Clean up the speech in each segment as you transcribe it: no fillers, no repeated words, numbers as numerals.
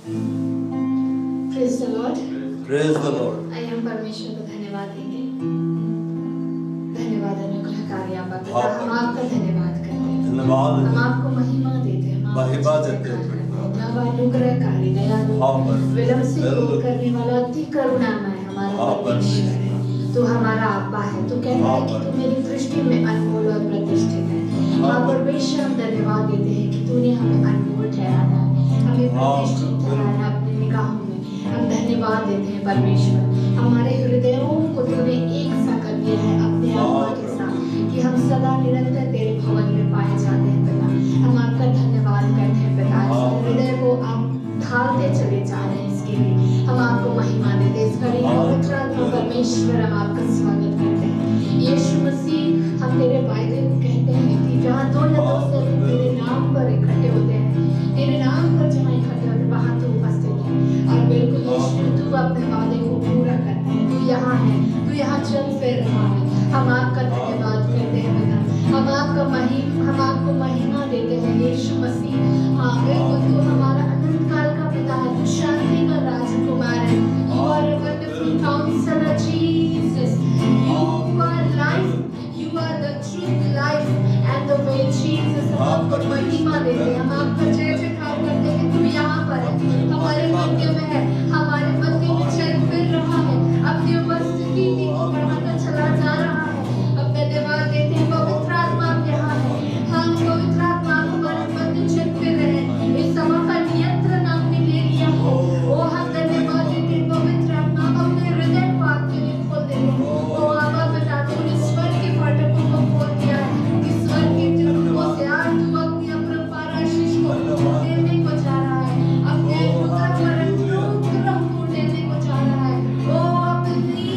Praise the Lord. Praise the Lord. आइए हम परमेश्वर को धन्यवाद देंगे। धन्यवाद अनुग्रहकारी आपा पिता, हम आपका धन्यवाद करते हैं। धन्यवाद हम आपको महिमा देते हैं। महिमा देते हैं। नव अनुग्रहकारी दयालु विलंब से क्रोध करने वाला अति करुणामय हमारा परमेश्वर है। तू हमारा अब्बा है। तू कहता है कि तू मेरी दृष्टि में अनमोल और प्रतिष्ठित है। हाँ परमेश्वर, हम धन्यवाद देते हैं कि तूने हमें अनमोल ठहराया है, हमें प्रतिष्ठित ठहराया है अपनी निगाहों में। हम धन्यवाद देते हैं परमेश्वर, हमारे हृदयों को तूने एक सा कर दिया है अपने आत्मा के साथ, कि हम सदा निरंतर तेरे भवन में पाए जाते हैं पिता। हम आपका धन्यवाद करते हैं पिता। इस हृदय को आप ढालते चले जा रहे हैं, इसके लिए हम आपको महिमा देते हैं। इस घड़ी पवित्र आत्मा परमेश्वर, हम आपका स्वागत करते हैं। यीशु मसीह, हम तेरे वायदे को कहते हैं कि जहाँ दो या दो से अधिक तेरे नाम पर इकट्ठे होते हैं, तेरे नाम पर जहाँ इकट्ठे होते हैं वहाँ तू उपस्थित है। और बिल्कुल यीशु, तू अपने वादे को पूरा करता है। तू यहाँ है, तू यहाँ चल फिर रहा है। हम आपका धन्यवाद करते हैं पिता। हम आपको महिमा देते हैं यीशु मसीह। हाँ बिल्कुल, तू हमारा अनंत काल का पिता है। तू शांति का राजकुमार है। You are a wonderful counselor, Jesus. You are life. You are the truth, life and the way, Jesus. हम आपको महिमा देते हैं। हम आपका जय जयकार करते हैं कि तू यहाँ पर है, हमारे मध्य में है, हमारे मध्य में चल फिर रहा है, अपनी उपस्थिति को बढ़ाता चला जा रहा है। अब धन्यवाद देते हैं, पवित्र आत्मा आप यहाँ है। हम पवित्र आत्मा हमारे मध्य चल फिर रहे हैं। इस सभा का नियंत्रण आपने ले लिया है। ओ हम धन्यवाद देते हैं पवित्र आत्मा, हम अपने हृदय को आपके लिए खोल देते हैं। ओ आबा पिता, तूने स्वर्ग के फाटकों को खोल दिया है कि स्वर्ग के झरोखों से आज तू अपनी अपरंपार आशीष को देने को जा रहा है। अपने अनुग्रह को देने को जा रहा है। ओ अपनी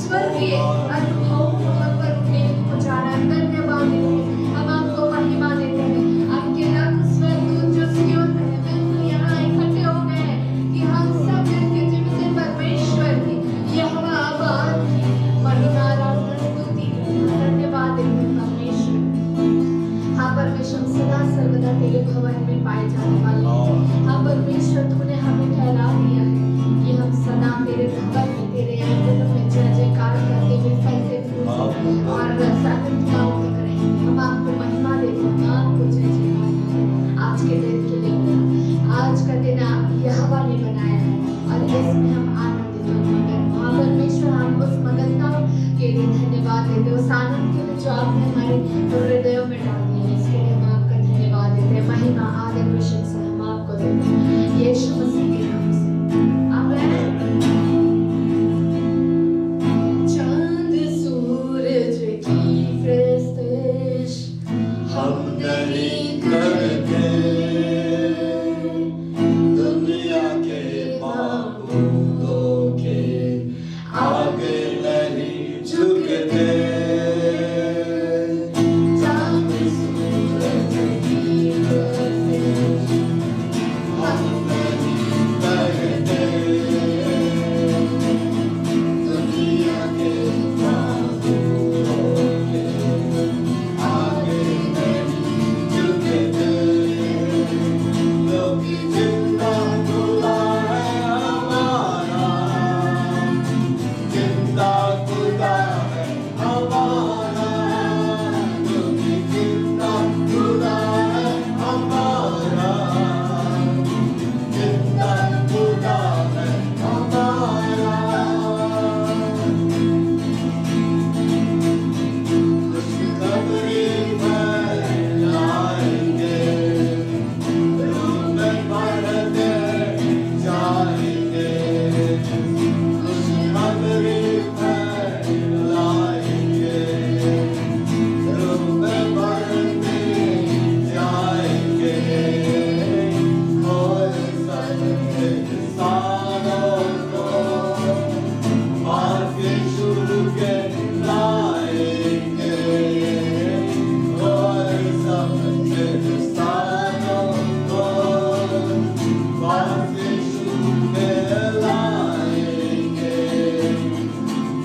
स्वर्गीय अनुभव को हम पर देने को जा रहा है। धन्यवाद देते हैं, हम आपको महिमा देते हैं। आपके रंग स्वर्गदूत जो सियोन में है, बिल्कुल यहाँ इकट्ठे हो गए हैं कि हम सब मिलकर जीवित परमेश्वर की यहोवा आबाद की महिमा आराधना स्तुति धन्यवाद देते हैं परमेश्वर। हाँ परमेश्वर, हम सदा सर्वदा तेरे भवन में पाए जाने वाले हैं। हाँ परमेश्वर, तूने हमें ठहरा दिया है कि हम सदा तेरे भवन में, तेरे आंगन में जय जयकार करते हुए फलते फूलते और आनंद का उल्लेख करेंगे। हम आपको महिमा देते हैं, हम आपको जय जयकार करते हैं। आज के दिन के लिए, आज का दिन आप यहोवा ने बनाया है और इसमें हम आनंदित और मगन। हाँ परमेश्वर, हम उस मगनता के लिए धन्यवाद देते हैं, उस आनंद के लिए जो आपने हमारे हृदयों में डाल दिया है, इसके लिए हम आपका धन्यवाद देते हैं। महिमा आदर प्रशंसा हम आपको देते हैं यीशु मसीह के नाम से, आमीन। चांद सूरज की प्रस्तिश हम नहीं करते, दुनिया के माबूदों के आगे नहीं झुकते। चांद सूरज की प्रस्तिश हम नहीं करते, दुनिया के माबूदों के आगे नहीं झुकते। क्योंकि जिंदा खुदा है हमारा, जिंदा खुदा है हमारा, क्योंकि जिंदा खुदा है हमारा, जिंदा खुदा है हमारा। खुशखबरी फैलाएंगे, रूह में बढ़ते जाएंगे। खुशखबरी फैलाएंगे, रूह में बढ़ते जाएंगे। खोए सबके सालों को मार्ग शुरू के लाएंगे। खोए सबके सालों को मार्ग शुरू के लाएंगे।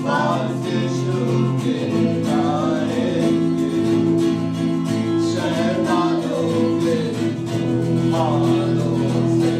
मार्ग शुरू के लाएंगे। शैतानों के हालों से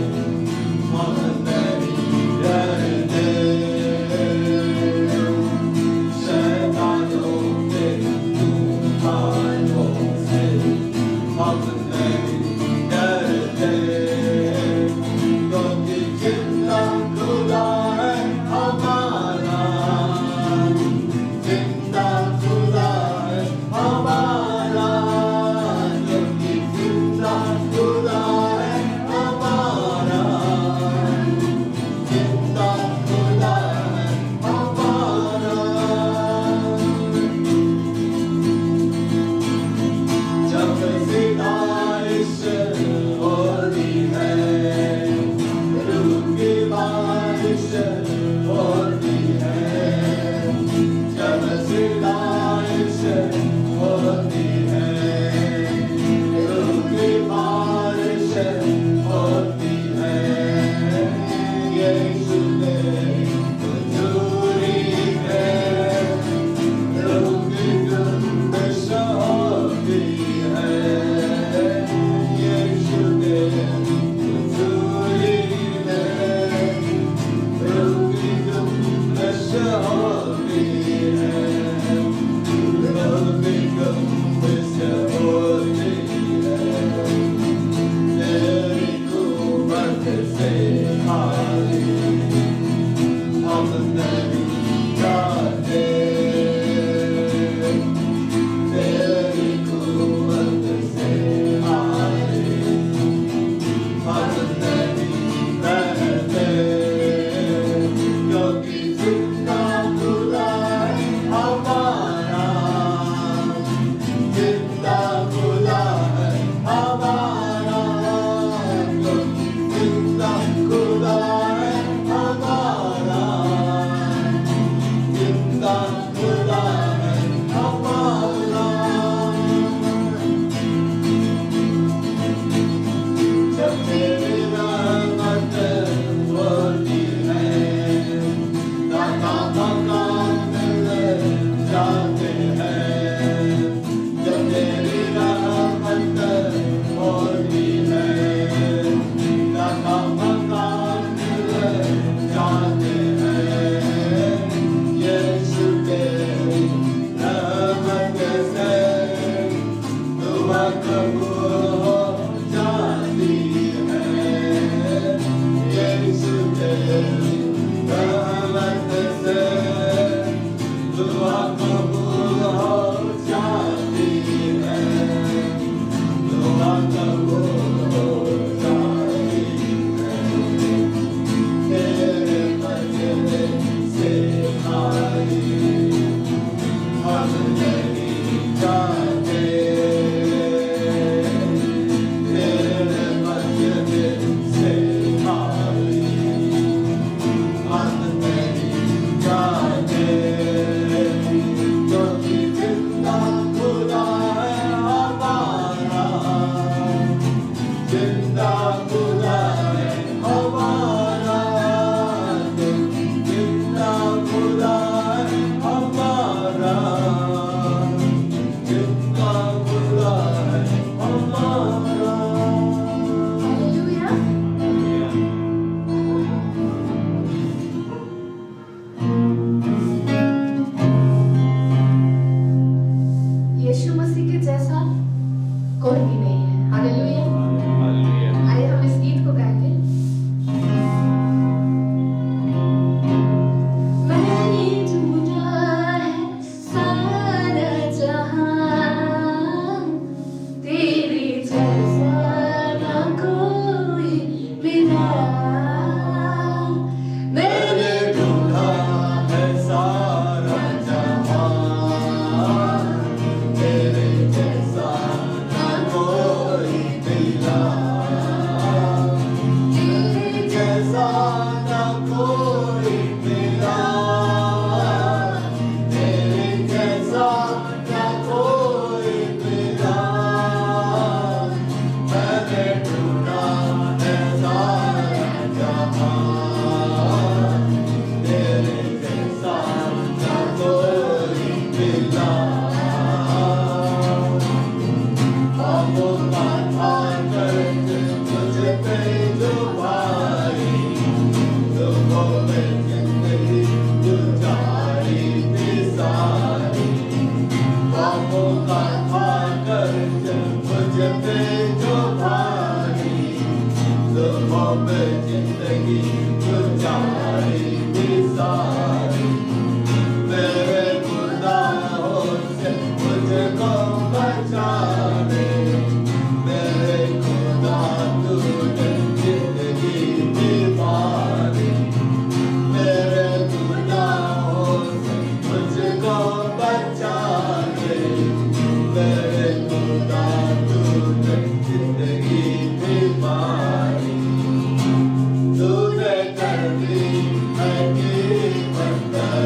Thank you.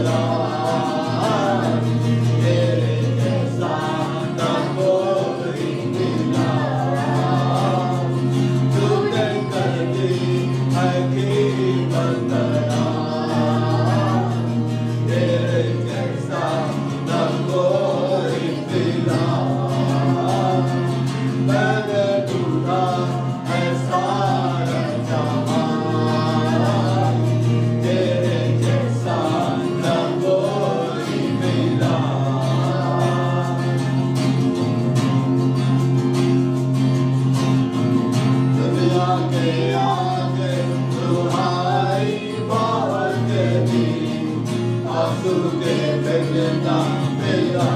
ना मिला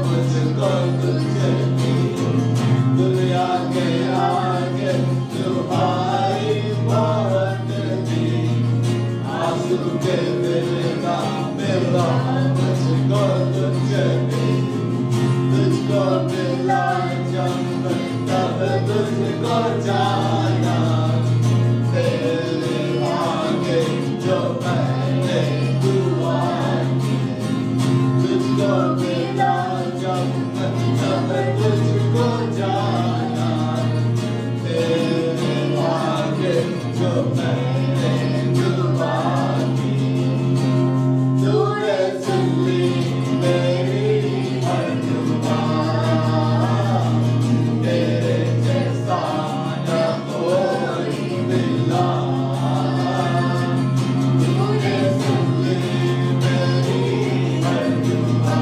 मुझको तुझे भी दुनिया के आगे तुम्हारी बहुत थी आंसू के मिलना मिला मुझको तुझे भी तुझको मिला जब तब तुझको जाना तेरे आगे जो मैंने दुआ की तुझको मिला जब तब तुझको जाना तेरे आगे जो मैंने दुआ की तूने सुन ली मेरी हर दुआ तेरे जैसा न कोई मिला तूने सुन ली मेरी हर दुआ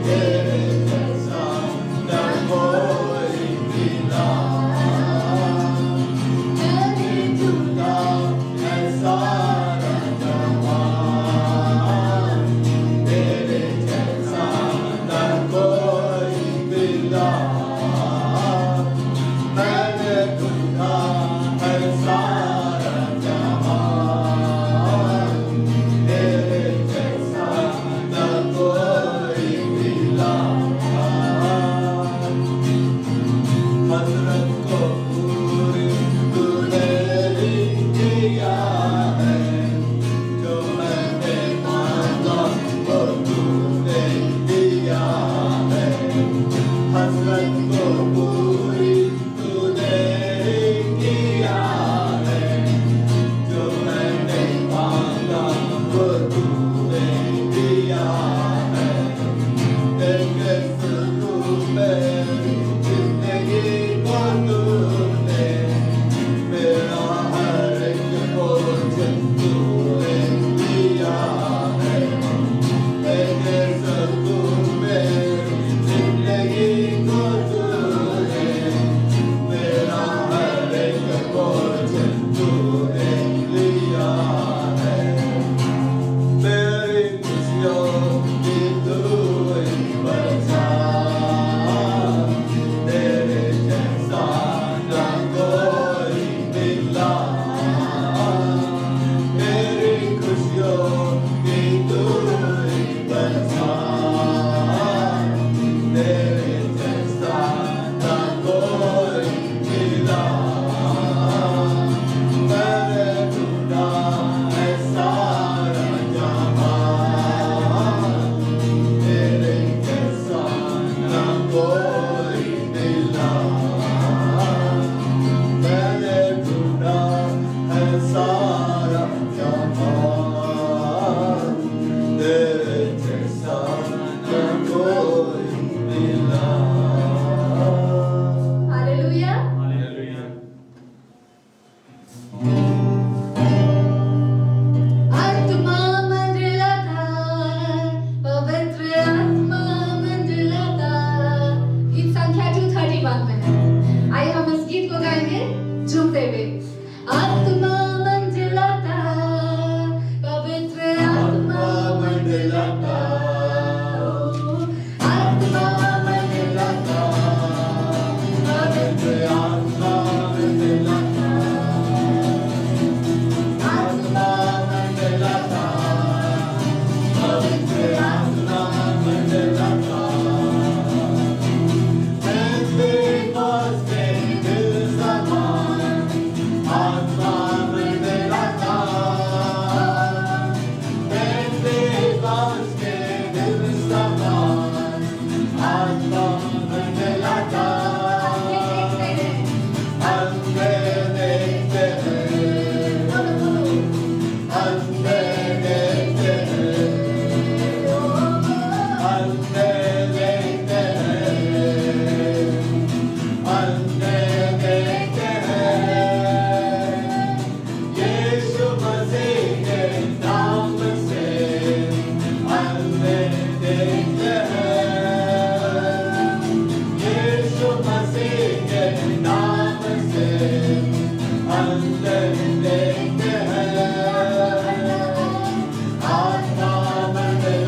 तेरे जैसा न कोई मिला तेरी दुआ है सारा जहां तेरे जैसा न कोई मिला मैंने ढूंढा है सारा जहां तेरे जैसा न कोई मिला हज़रत को पूरी तूने ही किया है जो मैंने मांगा वो तूने दिया है हज़रत को पूरी तूने ही किया है जो मैंने मांगा वो तूने दिया है तेरे सुरूर में जिंदगी को तूने मेरा हर एक बोझ तूने दिया है तेरे सुरूर में जिंदगी को तूने मेरा हर एक बोझ तूने लिया है मेरी खुशियों की तू ही बचा तेरे जैसा न कोई मिला मेरी खुशियों की तू ही बचा तेरे जैसा न कोई मिला मैंने ढूंढा है सारा जहां तेरे जैसा न कोई मिला मैंने ढूंढा है सारा जहां तेरे जैसा न कोई मिला हालेलुया आत्मा मंडलाता पवित्र आत्मा मंडलाता गीत संख्या 231 में है आइए हम इस गीत को गाएंगे झूमते हुए आत्मा मंडलाता पवित्र आत्मा मंडलाता आत्मा मंडलाता पवित्र आत्मा मंडलाता आत्मा मंडलाता पवित्र आत्मा मंडलाता Pentecoste दिल समान आत्मा मंडलाता Pentecoste दिल समान आत्मा मंडलाता अंधे देखते हैं अंधे देखते हैं अंधे देखते हैं अंधे देखते हैं यीशु मसीह के नाम से अंधे देखते हैं यीशु मसीह के नाम से अंधे देखते हैं आत्मा मंडलाता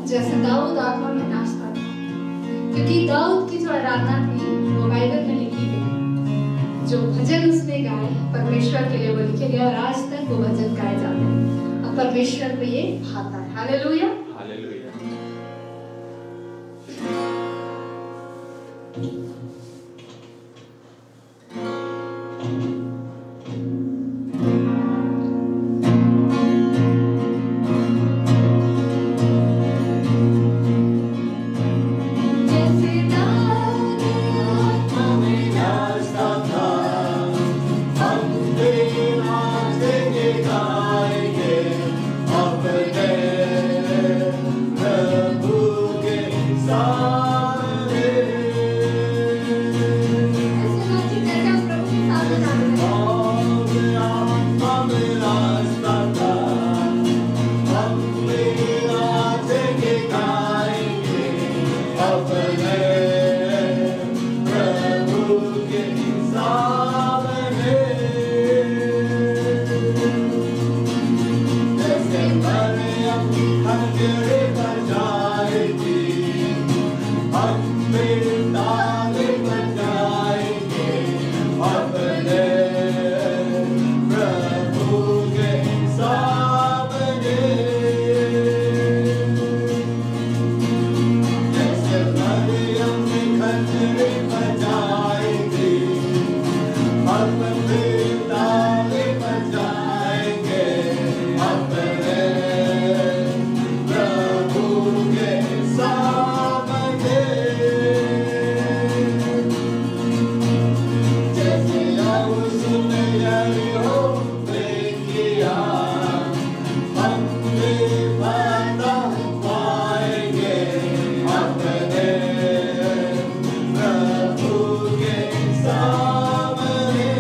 जैसे दाऊद आत्मा में नाचता था, क्योंकि दाऊद की जो आराधना थी वो बाइबल में लिखी गई। जो भजन उसने गाए परमेश्वर के लिए वो लिखे गए और आज तक वो भजन गाए जाते हैं और परमेश्वर को ये भाता है। Hallelujah hallelujah. सामने उसने यरीहो में किया, हम भी फतह पाएंगे अपने प्रभु के सामने।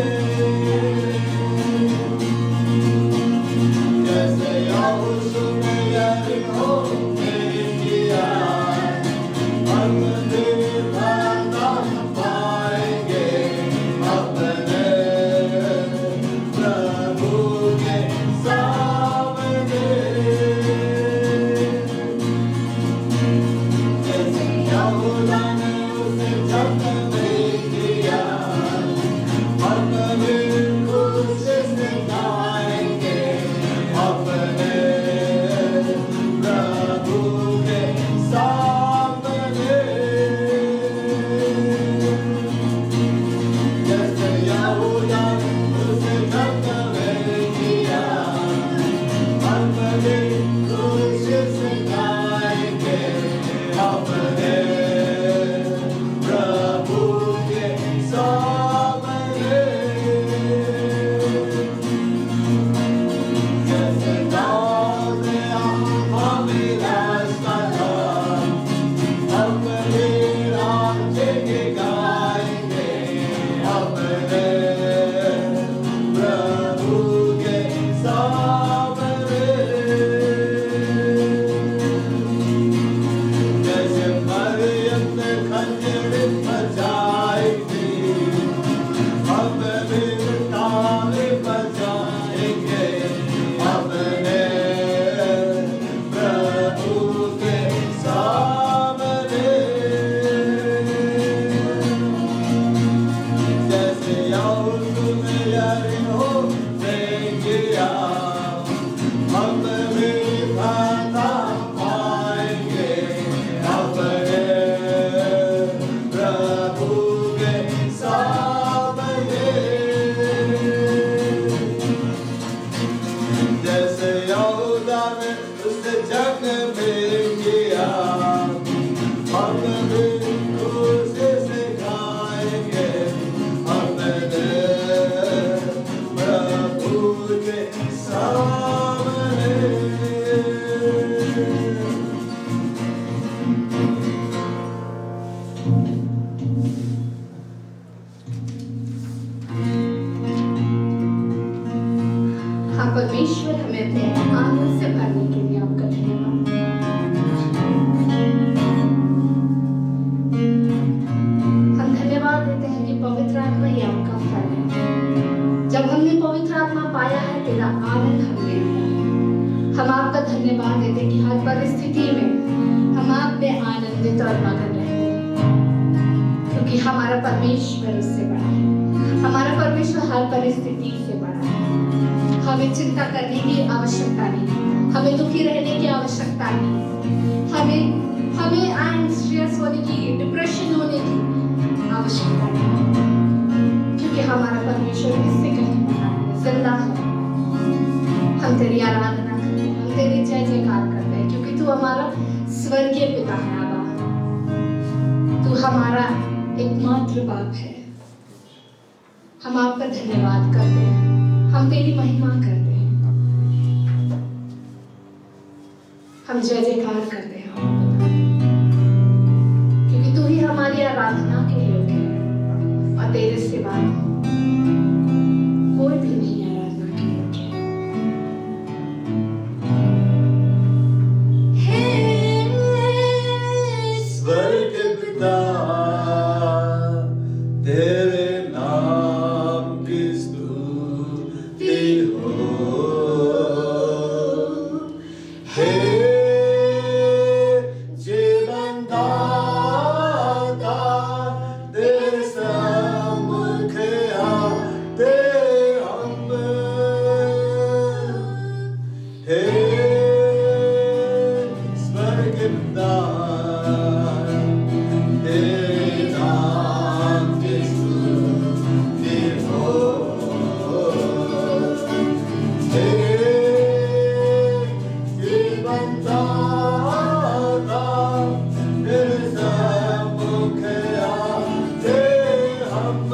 जैसे यहोशू ने यरीहो में किया, हम भी फतह पाएंगे अपने प्रभु के सामने। जैसे यहूदा ने उसे जख्मी किया, हम भी खुशी से गाएंगे अपने प्रभु के सामने। जैसे यहूदा ने उसे जख्मी किया, हम भी खुशी से गाएंगे अपने प्रभु के सामने। जैसे दाऊद ने हमें रास्ता था, हम भी राज्य के गाएंगे अपने प्रभु के सामने। जैसे मरियम ने खंजर बजाई थी, हम भी ताली बजाएंगे अपने प्रभु के सामने। जैसे यहोशू ने यरीहो में किया, हम भी फतह पाएंगे अपने प्रभु के सामने। जैसे यहूदा ने उसे जख्मी किया, हम भी खुशी से गाएंगे अपने प्रभु के सामने। हाँ परमेश्वर, हमें अपने आनंद से भरने के लिए आपका धन्यवाद। हम धन्यवाद देते हैं कि पवित्र आत्मा ही आपका फल है। जब हमने पवित्र आत्मा पाया है, तेरा आनंद हमें आया है। हम आपका धन्यवाद देते हैं कि हर परिस्थिति में हम आप में आनंदित और मगन रहते हैं, क्योंकि हमारा परमेश्वर उससे बड़ा है। हमारा परमेश्वर हर परिस्थिति से बड़ा है। हमें चिंता करने की आवश्यकता नहीं, हमें दुखी रहने की आवश्यकता नहीं, हमें एंग्जियस होने की, डिप्रेशन होने की आवश्यकता नहीं, क्योंकि हमारा परमेश्वर इससे कहीं बड़ा है, जिंदा है। हम तेरी आराधना करते हैं, हम तेरी जय जयकार करते हैं, क्योंकि तू हमारा स्वर्गीय पिता है। आबा, तू हमारा एकमात्र बाप है। हम आपका धन्यवाद करते हैं, हम तेरी महिमा करते हैं, हम जय जयकार करते हैं, क्योंकि तू ही हमारी आराधना के योग्य है और तेरे सिवा कोई भी नहीं आराधना के योग्य है। स्वर्ग पिता तेरे नाम की स्तुति हो। हे जीवन दाता, तेरे सम्मुख आते हम। हे स्वर्ग पिता तेरे नाम की स्तुति हो। हे जीवन दाता, तेरे सम्मुख आते हम।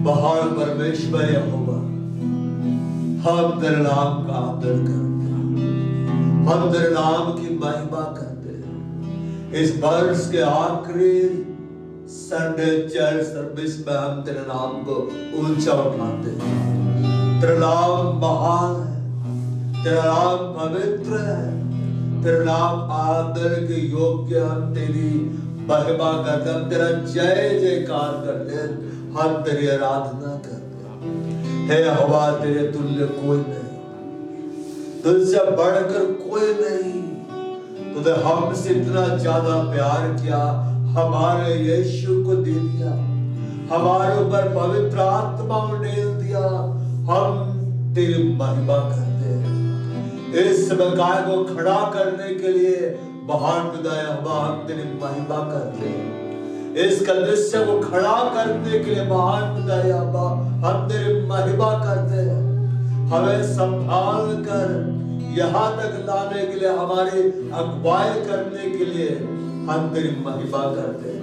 महान परमेश्वर यहोवा, हम तेरे नाम का आदर करते हैं, हम तेरे नाम की महिमा करते हैं। इस वर्ष के आखिरी संडे चर्च सर्विस में हम तेरे नाम को ऊंचा उठाते हैं। तेरा नाम महान है, तेरा नाम पवित्र है, तेरा नाम आदर के योग्य। हम तेरी महिमा करते, हम तेरा जय जयकार करते, हम तेरी आराधना करते हैं। हे यहोवा, तेरे तुल्य कोई नहीं, तुझसे बढ़कर कोई नहीं। तूने हमसे इतना ज्यादा प्यार किया, हमारे यीशु को दे दिया, हमारे ऊपर पवित्र आत्मा उड़ेल दिया। हम तेरी महिमा करते हैं। इस गाय को खड़ा करने के लिए महान पिता यहोवा, हम तेरी महिमा करते हैं। इस कलीसिया को खड़ा करने के लिए महान पिता यहोवा, हम तेरी महिमा करते हैं। हमें संभाल कर यहाँ तक लाने के लिए, हमारी अगुवाई करने के लिए हम तेरी महिमा करते हैं।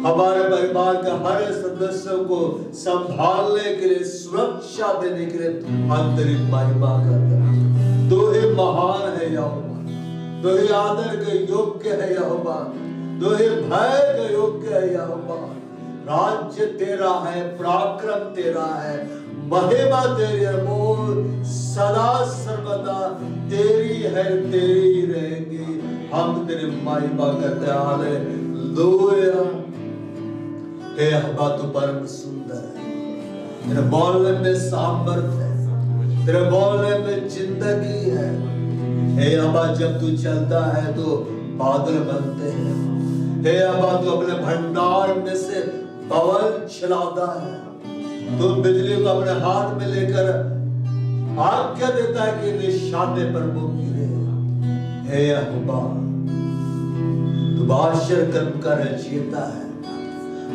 हमारे परिवार के हर सदस्यों को संभालने के लिए, सुरक्षा देने के लिए हम तेरी महिमा करते हैं। तू ही महान है यहोवा, तू ही आदर के योग्य है यहोवा, तू ही भय के योग्य है यहोवा। राज्य तेरा है, पराक्रम तेरा है, महिमा तेरी है, वो सदा सर्वदा तेरी है, तेरी ही रहेगी। हम तेरी महिमा करते हैं। हालेलुया। हे यहोवा, तू परम सुंदर है, तेरे बोलने में सामर्थ्य है, तेरे बोलने में जिंदगी है। हे यहोवा, जब तू चलता है तो बादल बनते हैं। हे यहोवा, तू अपने भंडार में से बवल चलाता है, तू बिजली को अपने हाथ में लेकर आज्ञा देता है कि निशाने पर वो गिरे। हे यहोवा, तू आश्चर्य कर्म का रचयिता है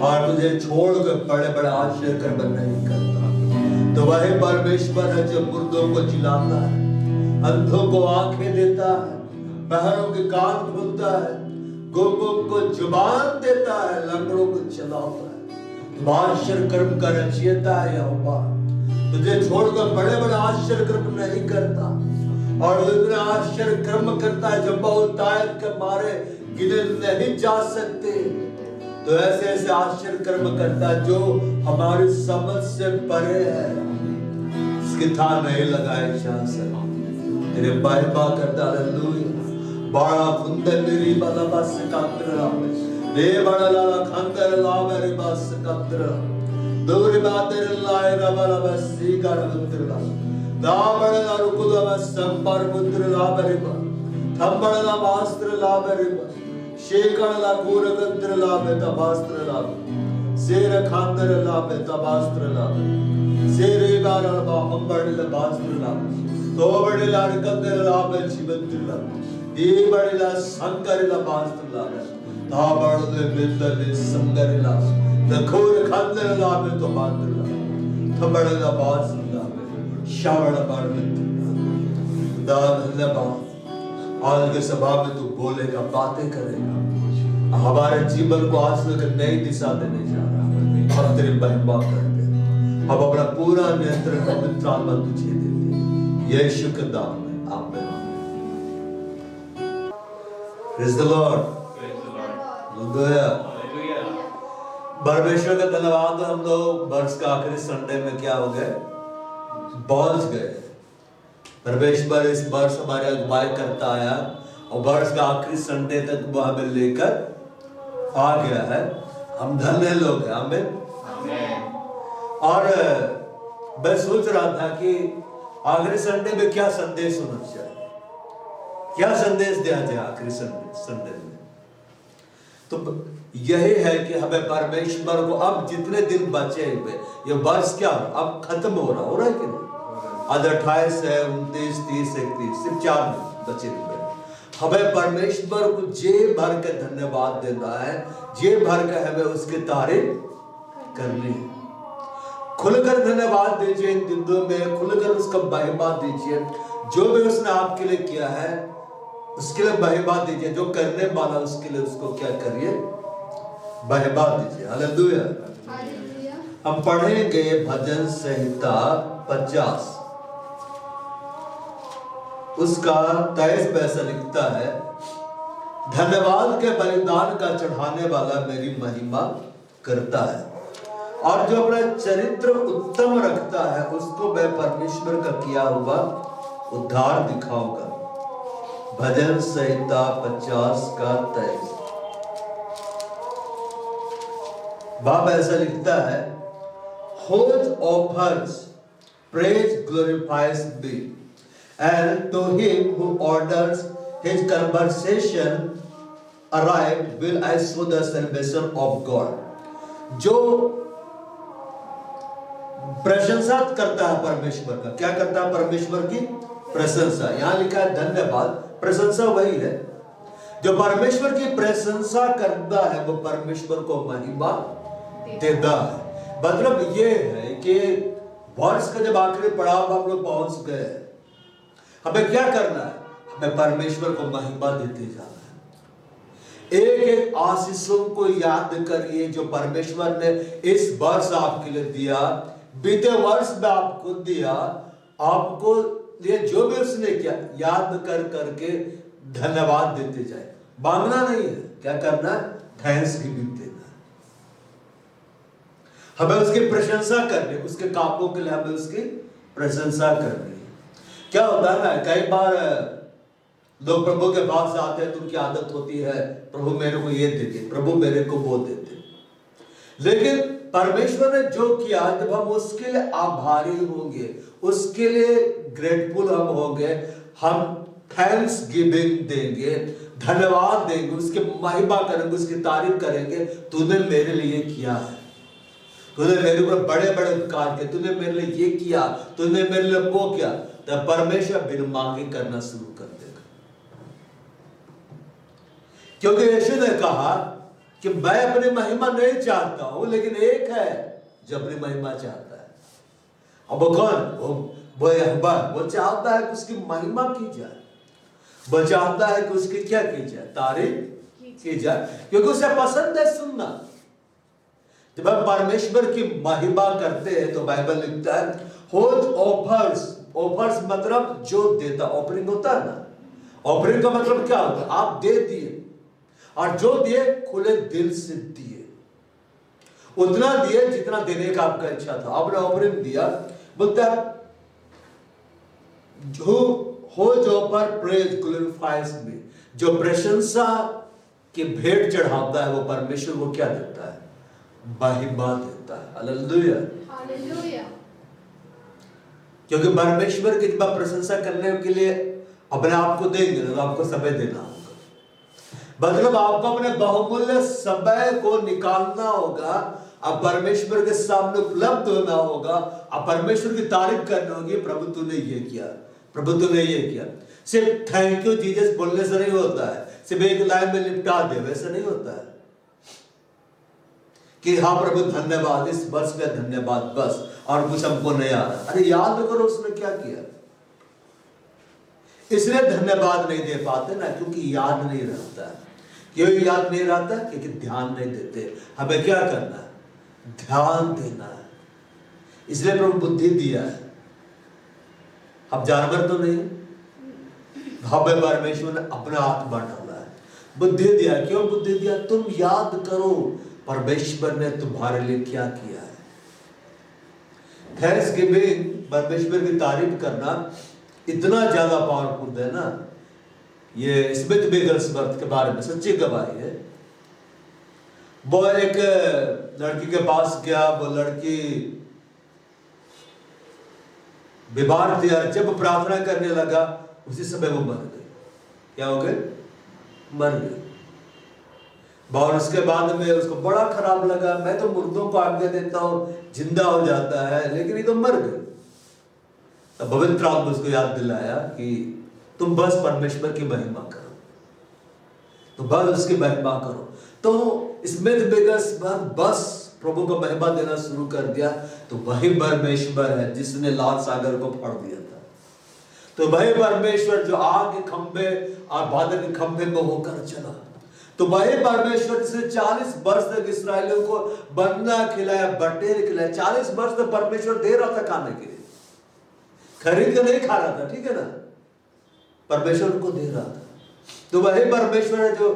और तुझे छोड़कर बड़े बड़े आश्चर्य कर्म नहीं करता। तो वही परमेश्वर है जो मुर्दों को जिलाता है, अंधों को आंखें देता है, बहरों के कान खोलता है, गूंगों को जुबान देता है, लंगड़ों को चलाता है। आश्चर्य कर्म का रचयिता है यहोवा, तुझे छोड़कर बड़े बड़े आश्चर्य कर्म नहीं करता। और इतने आश्चर्य कर्म करता है जब बहुतायत के मारे गिने नहीं जा सकते। तो ऐसे ऐसे आश्चर्य कर्म करता है जो हमारी समझ से परे है, इसकी था नहीं लगाए जा सकते। तेरे महिमा करता। हालेलुया। बड़ा कुंदन मेरी बाला बस कातरा रे बड़ा लाला खंदर लावे रे बस कातरा दूर बातेर लाए रबला बस सीकर मंत्र ला दा बड़ा रुकुदा बस संपर मंत्र लावे रे बा थंबड़ ला मास्त्र लावे रे बा शेकण ला कूर गंत्र लावे तबास्त्र लावे शेर खांदर लावे तबास्त्र लावे शेरे बारल बा हंबड़ ला बास्त्र लावे तो बड़े ला गंत्र लावे शिवंत्र लावे दी बड़े ला शंकर ला बास्त्र लावे ता बड़े बिंदर संगर लावे दखोर खांदर लावे तो बांद्र लावे थंबड़ ला बास्त्र लावे शावड़ बार मित्र दान लबा आज के सभा में तू बोलेगा, बातें करेगा, हमारे जीवन को आज तक नई दिशा देने जा रहा है। हम तेरी महिमा करते हैं, हम अपना पूरा नियंत्रण पवित्र आत्मा तुझे देते हैं, यीशु के नाम में आमीन। Praise the Lord, hallelujah. परमेश्वर का धन्यवाद। हम लोग वर्ष का आखिरी संडे में क्या हो गए, पहुंच गए। परमेश्वर इस वर्ष हमारे अगुवाई करता आया और वर्ष का आखिरी संडे तक वो हमें लेकर आ गया है। हम धन्य लोग हैं, आमीन। और मैं सोच रहा था कि आखिरी संडे में क्या संदेश होना चाहिए, क्या संदेश दिया जाए आखिरी संडे में। तो यही है कि हमें परमेश्वर को अब जितने दिन बचे हुए, ये वर्ष क्या अब खत्म हो रहा है कि नहीं, आज 28 है, 29, 30, 31, सिर्फ 4 दिन बचे हुए। हमें परमेश्वर को जे भर के धन्यवाद देना है, जे भर के हमें उसकी तारीफ करनी है। खुलकर धन्यवाद दीजिए इन दिनों में, खुलकर उसका महिमा दीजिए। जो भी उसने आपके लिए किया है उसके लिए महिमा दीजिए, जो करने वाला उसके लिए उसको क्या करिए, महिमा दीजिए। हालेलुया। हम पढ़ेंगे भजन संहिता 50 उसका 23 पैसा लिखता है, धन्यवाद के बलिदान का चढ़ाने वाला मेरी महिमा करता है, और जो अपना चरित्र उत्तम रखता है उसको मैं परमेश्वर का किया हुआ उद्धार दिखाऊंगा। भजन संहिता 50 का 23 बाब ऐसा लिखता है, Whose offers praise glorifies me, and to him who orders his conversation aright will I show the salvation of God। जो प्रशंसा करता है परमेश्वर का, क्या करता है? परमेश्वर की प्रशंसा। यहां लिखा है धन्यवाद, प्रशंसा वही है जो परमेश्वर की प्रशंसा करता है, वो परमेश्वर को महिमा देता है। मतलब ये है कि वर्ष का जब आखिरी पड़ाव हम लोग पहुंच गए, हमें क्या करना है? हमें परमेश्वर को महिमा देते जाना है। एक एक आशीषों को याद करिए जो परमेश्वर ने इस वर्ष आपके लिए दिया, बीते वर्ष में आपको दिया, आपको लिए जो भी उसने किया, याद कर करके धन्यवाद देते जाए। मांगना नहीं है, क्या करना है? थैंक्स गिविंग देना। हमें उसकी प्रशंसा करनी, उसके कामों के लिए हमें उसकी प्रशंसा करनी है। क्या होता है ना, कई बार लोग प्रभु के पास आते हैं तो उनकी आदत होती है, प्रभु मेरे को ये देते, प्रभु मेरे को वो देते। लेकिन परमेश्वर ने जो किया, जब हम उसके लिए आभारी होंगे, उसके लिए ग्रेटफुल हम होंगे, हम थैंक्स गिविंग देंगे, धन्यवाद देंगे, उसकी महिमा करेंगे, उसकी तारीफ करेंगे, तूने मेरे लिए किया है, तूने मेरे ऊपर बड़े बड़े उपकार किए, तूने मेरे लिए ये किया, तूने मेरे लिए वो किया, तब परमेश्वर बिन मांगे करना शुरू कर देगा। क्योंकि यीशु ने कहा कि मैं अपनी महिमा नहीं चाहता हूं, लेकिन एक है जो अपनी महिमा चाहता है। अब वो कौन? वो यहोवा। वो चाहता है कि उसकी महिमा की जाए, वो चाहता है कि उसकी क्या की जाए? तारीफ की जाए, क्योंकि उसे पसंद है सुनना। जब हम परमेश्वर की महिमा करते हैं तो बाइबल लिखता है, होज ऑफर्स। ऑफर्स मतलब जो देता, ऑफरिंग होता है ना। ऑफरिंग का मतलब क्या होता है? आप दे दिए, और जो दिए खुले दिल से दिए, उतना दिए जितना देने का आपका इच्छा था। आपने ऑफरिंग दिया, बोलता है होज ऑफर प्रेज ग्लोरीफाइज मी। जो प्रशंसा की भेंट चढ़ाता है वो परमेश्वर को क्या देता है? महिमा देता है। Hallelujah, hallelujah. क्योंकि परमेश्वर की जब प्रशंसा करने के लिए अपने आप को देंगे तो आपको समय देना होगा। मतलब आपको अपने बहुमूल्य समय को निकालना होगा, अब परमेश्वर के सामने उपलब्ध होना होगा, अब परमेश्वर की तारीफ करनी होगी, प्रभु तूने ये किया, प्रभु तूने ये किया। सिर्फ थैंक यू जीसस बोलने से नहीं होता है, सिर्फ एक लाइन में निपटा दे वैसे नहीं होता है कि हाँ प्रभु धन्यवाद, इस वर्ष का धन्यवाद, बस और कुछ हमको नहीं आ रहा। अरे याद करो उसने क्या किया। इसलिए धन्यवाद नहीं दे पाते ना, क्योंकि याद नहीं रहता है। क्यों याद नहीं रहता? क्योंकि ध्यान नहीं देते। हमें क्या करना है? ध्यान देना है। इसलिए प्रभु बुद्धि दिया है। अब जानवर तो नहीं, हमें परमेश्वर ने अपना आत्मा डाला है, बुद्धि दिया। क्यों बुद्धि दिया? तुम याद करो परमेश्वर ने तुम्हारे लिए क्या किया है। थैंक्स गिविंग, परमेश्वर की तारीफ करना इतना ज्यादा पावरफुल है ना। ये स्मिथ विगलस्वर्थ के बारे में सच्ची गवाही है। वो एक लड़की के पास गया, वो लड़की बीमार थी, और जब प्रार्थना करने लगा उसी समय वो मर गई। क्या हो गए? मर गई। और उसके बाद में उसको बड़ा खराब लगा, मैं तो मुर्दों को आज्ञा देता हूं जिंदा हो जाता है, लेकिन ये तो मर गई। तब पवित्र आत्मा उसको याद दिलाया कि तुम बस परमेश्वर की महिमा करो, तो बस उसकी महिमा करो। तो स्मिथ विगलस्वर्थ बस प्रभु को महिमा देना शुरू कर दिया। तो वही परमेश्वर है जिसने लाल सागर को फाड़ दिया था। तो वही परमेश्वर जो आग के खंभे और बादल के खंभे में होकर चला, तो वही परमेश्वर जिसने 40 वर्ष तक इसराइलियों को मन्ना खिलाया, बटेर खिलाया, 40 वर्ष तक परमेश्वर दे रहा था खाने के लिए, खरीद के नहीं खा रहा था, ठीक है ना, परमेश्वर उनको दे रहा था। तो वही परमेश्वर है जो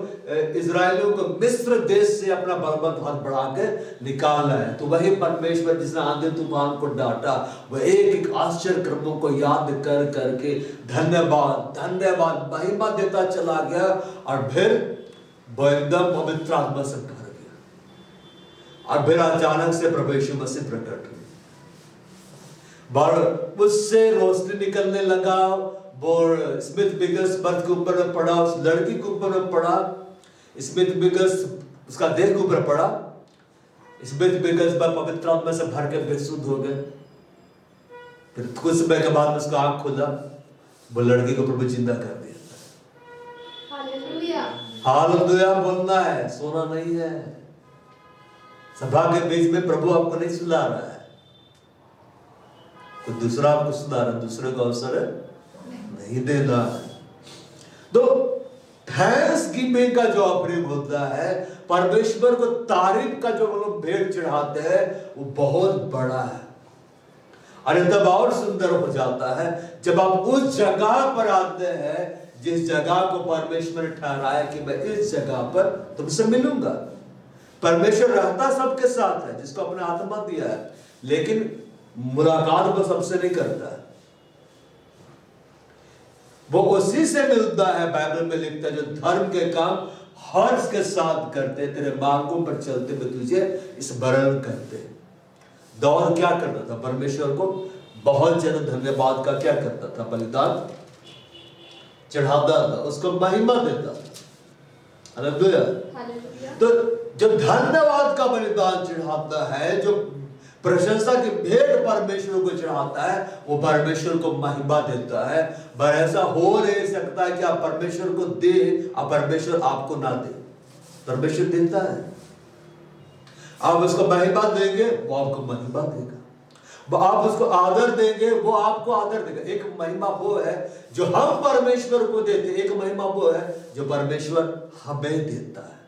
इजराइलियों को मिस्र देश से अपना बलवंत हाथ बढ़ा के निकाला है। तो वही परमेश्वर जिसने आंधी तूफान को डांटा, वह एक एक आश्चर्य कर्मों को याद कर करके धन्यवाद धन्यवाद महिमा देता चला गया, और फिर वो एकदम पवित्र आत्मा से भर गया, और फिर अचानक से प्रभु यीशु मसीह प्रकट हुए, उससे रोशनी निकलने लगा। वो स्मिथ बिगस बर्थ के ऊपर में पड़ा, उस लड़की के ऊपर में पड़ा, स्मिथ बिगस उसका देह के ऊपर पड़ा, स्मिथ बिगस पवित्र आत्मा से भर के बेसुध हो गए। फिर कुछ समय के बाद उसका आंख खुला, वो लड़की को प्रभु जिंदा कर दिया। हालेलुया, हालेलुया बोलना है, सोना नहीं है। सभा के बीच में प्रभु आपको नहीं सुला रहा है, कोई दूसरा आपको सुला रहा है, दूसरे को अवसर नहीं देना है। तो थैंक्स गिविंग का जो ऑफरिंग होता है, परमेश्वर को तारीफ का जो लोग भेंट चढ़ाते हैं, वो बहुत बड़ा है। और तब और सुंदर हो जाता है जब आप उस जगह पर आते हैं जिस जगह को परमेश्वर ने ठहराया कि मैं इस जगह पर तुमसे मिलूंगा। परमेश्वर रहता सबके साथ है जिसको अपने आत्मा दिया है, लेकिन मुलाकात को सबसे नहीं करता है, वो उसी से मिलता है। बाइबल में लिखता है जो धर्म के काम हर्ष के साथ करते, तेरे मार्गों पर चलते हुए तुझे स्मरण करते। दौड़ क्या करता था? परमेश्वर को बहुत ज्यादा धन्यवाद का क्या करता था? बलिदान चढ़ाता था, उसको महिमा देता था। हालेलुया। तो जो धन्यवाद का बलिदान चढ़ाता है, जो प्रशंसा की भेंट परमेश्वर को चढ़ाता है, वो परमेश्वर को महिमा देता है। पर ऐसा हो नहीं सकता कि आप परमेश्वर को दे और परमेश्वर आपको ना दे। परमेश्वर देता है, आप उसको महिमा देंगे वो आपको महिमा देगा, आप उसको आदर देंगे वो आपको आदर देगा। एक महिमा वो है जो हम परमेश्वर को देते, एक महिमा वो है जो परमेश्वर हमें देता है।